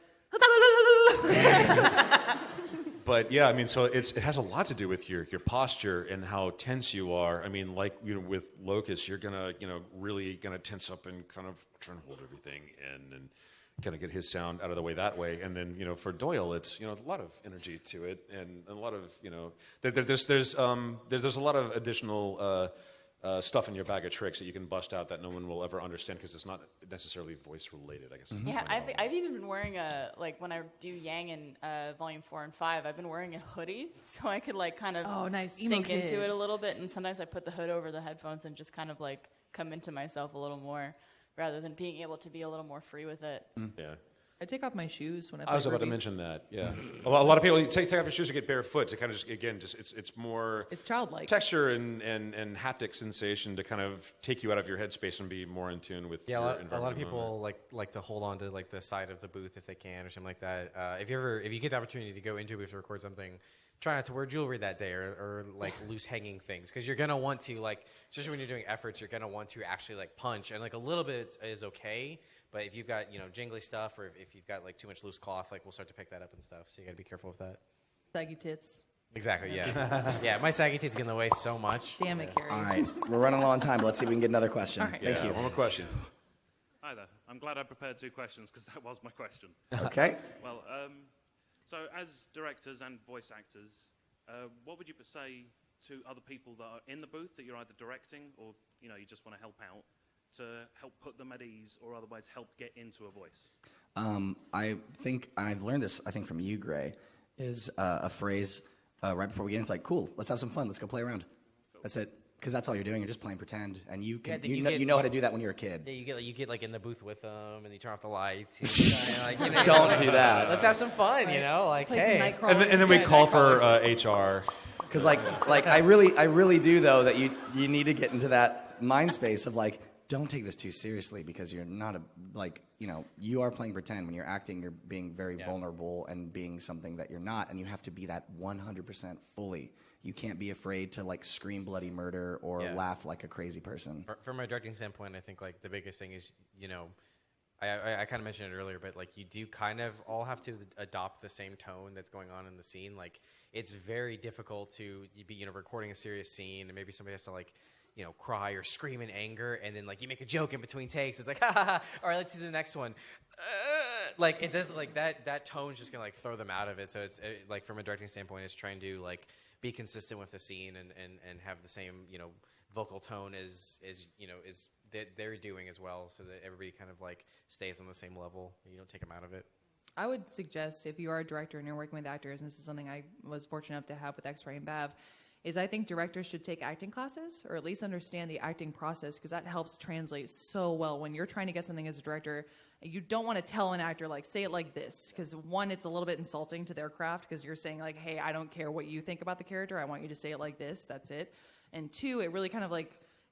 But yeah, I mean, so it has a lot to do with your posture and how tense you are. I mean, like with Locust, you're gonna really gonna tense up and kind of try and hold everything and kind of get his sound out of the way that way. And then for Doyle, it's a lot of energy to it and a lot of there's a lot of additional stuff in your bag of tricks that you can bust out that no one will ever understand because it's not necessarily voice related, I guess. Yeah, I've even been wearing when I do Yang in Volume 4 and 5, I've been wearing a hoodie so I could kind of nice. sink Emo into kid. it a little bit, and sometimes I put the hood over the headphones and just kind of come into myself a little more rather than being able to be a little more free with it. Yeah. I take off my shoes when I I was play about to Ruby. mention that. Yeah, a lot of people take off your shoes and get barefoot to kind of it's more It's childlike. texture and haptic sensation to kind of take you out of your headspace and be more in tune with your a environment. lot of people like to hold on to the side of the booth if they can or something like that. If you get the opportunity to go into a booth to record something, try not to wear jewelry that day or loose hanging things because you're gonna want to especially when you're doing efforts, you're gonna want to actually punch and a little bit is okay. But if you've got jingly stuff or if you've got too much loose cloth, we'll start to pick that up and stuff. So you got to be careful with that. Saggy tits. Exactly. Yeah. Yeah. My saggy tits get in the way so much. Damn it, Carrie. All right, we're running low on time, but let's see if we can get another question. All right. Thank you. One more question. Hi there. I'm glad I prepared 2 questions because that was my question. Okay. Well, so as directors and voice actors, what would you say to other people that are in the booth that you're either directing or you just want to help out to help put them at ease or otherwise help get into a voice? I think, and I've learned this, I think, from you, Gray, is a phrase right before we get in. It's like, cool, let's have some fun. Let's go play around. Cool. That's it. Because that's all you're doing. You're just playing pretend. And you can, you know how to do that when you're a kid. Yeah, you get in the booth with them and you turn off the lights. Don't do that. Let's have some fun, Play some hey. Nightcrawler And then we instead. call for HR. Because I really do though that you need to get into that mind space of don't take this too seriously because you're not you are playing pretend. When you're acting, you're being very vulnerable and being something that you're not, and you have to be that 100% fully. You can't be afraid to scream bloody murder or laugh like a crazy person. From a directing standpoint, I think the biggest thing is I kind of mentioned it earlier, but you do kind of all have to adopt the same tone that's going on in the scene. It's very difficult to be recording a serious scene and maybe somebody has to cry or scream in anger, and then you make a joke in between takes. It's ha ha ha. All right, let's do the next one. It does that tone's just gonna throw them out of it. So it's from a directing standpoint, it's trying to be consistent with the scene and have the same vocal tone as that they're doing as well, so that everybody kind of stays on the same level. You don't take them out of it. I would suggest if you are a director and you're working with actors, and this is something I was fortunate enough to have with X-Ray and Bav, is I think directors should take acting classes or at least understand the acting process because that helps translate so well. When you're trying to get something as a director, you don't want to tell an actor, say it like this, because one, it's a little bit insulting to their craft because you're saying hey, I don't care what you think about the character. I want you to say it like this. That's it. And two, it really kind of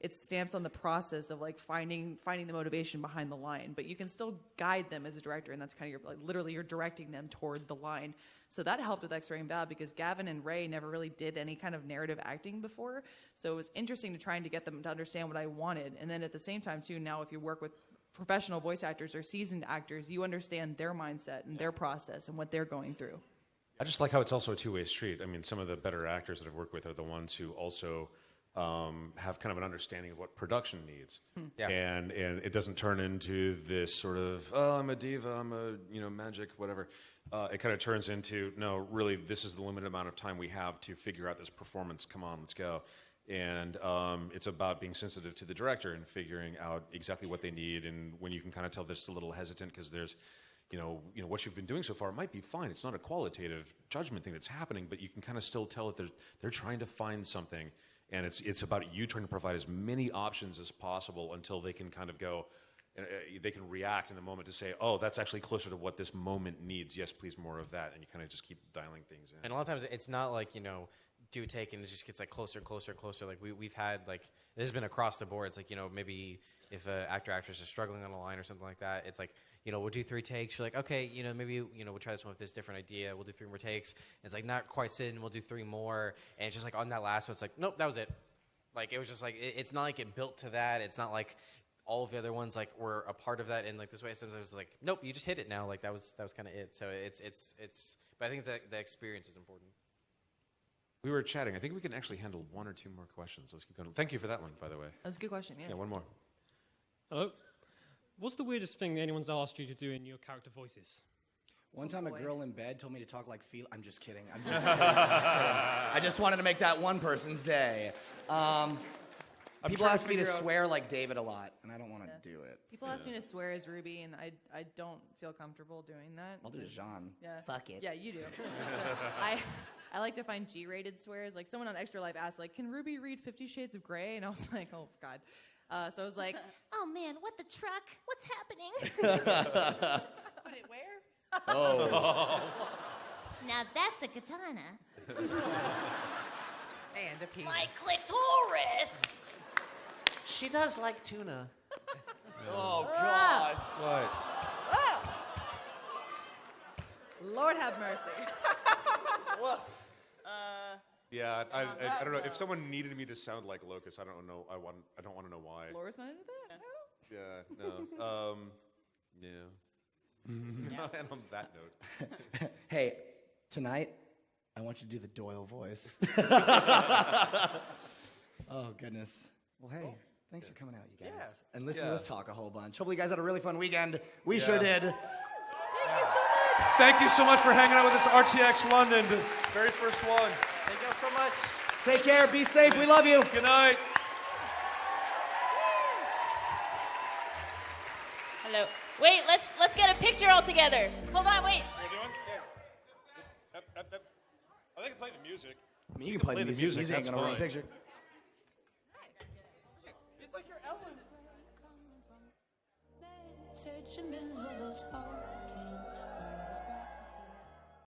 it stamps on the process of like finding the motivation behind the line, but you can still guide them as a director, and that's kind of your, like, literally you're directing them toward the line. So that helped with X-Ray and Bad because Gavin and Ray never really did any kind of narrative acting before. So it was interesting to trying to get them to understand what I wanted. And then at the same time too, now if you work with professional voice actors or seasoned actors, you understand their mindset and their process and what they're going through. I just like how it's also a two-way street. I mean, some of the better actors that I've worked with are the ones who also have kind of an understanding of what production needs. Yeah. And it doesn't turn into this sort of, oh, I'm a diva, I'm a, magic, whatever. It kind of turns into, no, really, this is the limited amount of time we have to figure out this performance. Come on, let's go. And it's about being sensitive to the director and figuring out exactly what they need. And when you can kind of tell this a little hesitant because there's, what you've been doing so far might be fine. It's not a qualitative judgment thing that's happening, but you can kind of still tell that they're trying to find something. And it's about you trying to provide as many options as possible until they can kind of go, they can react in the moment to say, oh, that's actually closer to what this moment needs. Yes, please, more of that. And you kind of just keep dialing things in. And a lot of times it's not like, do take and it just gets like closer and closer and closer. Like we've had like, this has been across the board. It's like, maybe if an actor or actress is struggling on a line or something like that, it's like, we'll do 3 takes. You're like, okay, maybe, we'll try this one with this different idea. We'll do 3 more takes. And it's like not quite sitting. We'll do 3 more. And it's just like on that last one, it's like, nope, that was it. Like, it was just like, it's not like it built to that. It's not like all of the other ones like were a part of that in like this way. Sometimes it's like, nope, you just hit it now. Like that was kind of it. So it's, but I think the experience is important. We were chatting. I think we can actually handle 1 or 2 more questions. Let's keep going. Thank you for that one, by the way. That's a good question, yeah. Yeah, 1 more. Hello. What's the weirdest thing anyone's asked you to do in your character voices? One time a girl in bed told me to talk like Felix. I'm just kidding. I'm just kidding. I just wanted to make that one person's day. People ask me to swear like David a lot, and I don't want to do it. People ask me to swear as Ruby, and I don't feel comfortable doing that. I'll do Jean. Yeah. Fuck it. Yeah, you do. I like to find G-rated swears. Like someone on Extra Life asked, like, can Ruby read 50 Shades of Grey? And I was like, oh, God. So I was like, oh man, what the truck? What's happening? Put it where? Oh. Now that's a katana. And a penis. My clitoris. She does like tuna. Oh, God. What? Lord have mercy. Woof. Yeah, I don't know. If someone needed me to sound like Locust, I don't know. I don't want to know why. Laura's not into that? No? Yeah, no. Yeah. And on that note. Hey, tonight, I want you to do the Doyle voice. Oh, goodness. Well, hey, thanks for coming out, you guys. Yeah. And listen to us talk a whole bunch. Hopefully you guys had a really fun weekend. We sure did. Thank you so much. Thank you so much for hanging out with us, RTX London, the very first one. Thank you so much. Take care. Be safe. We love you. Good night. Hello. Wait, let's get a picture all together. Hold on, wait. We're doing? Yeah. I think I play the music. I mean, you can play the music. Music ain't gonna ruin the picture. It's like your Ellen. Searching bins for those holes.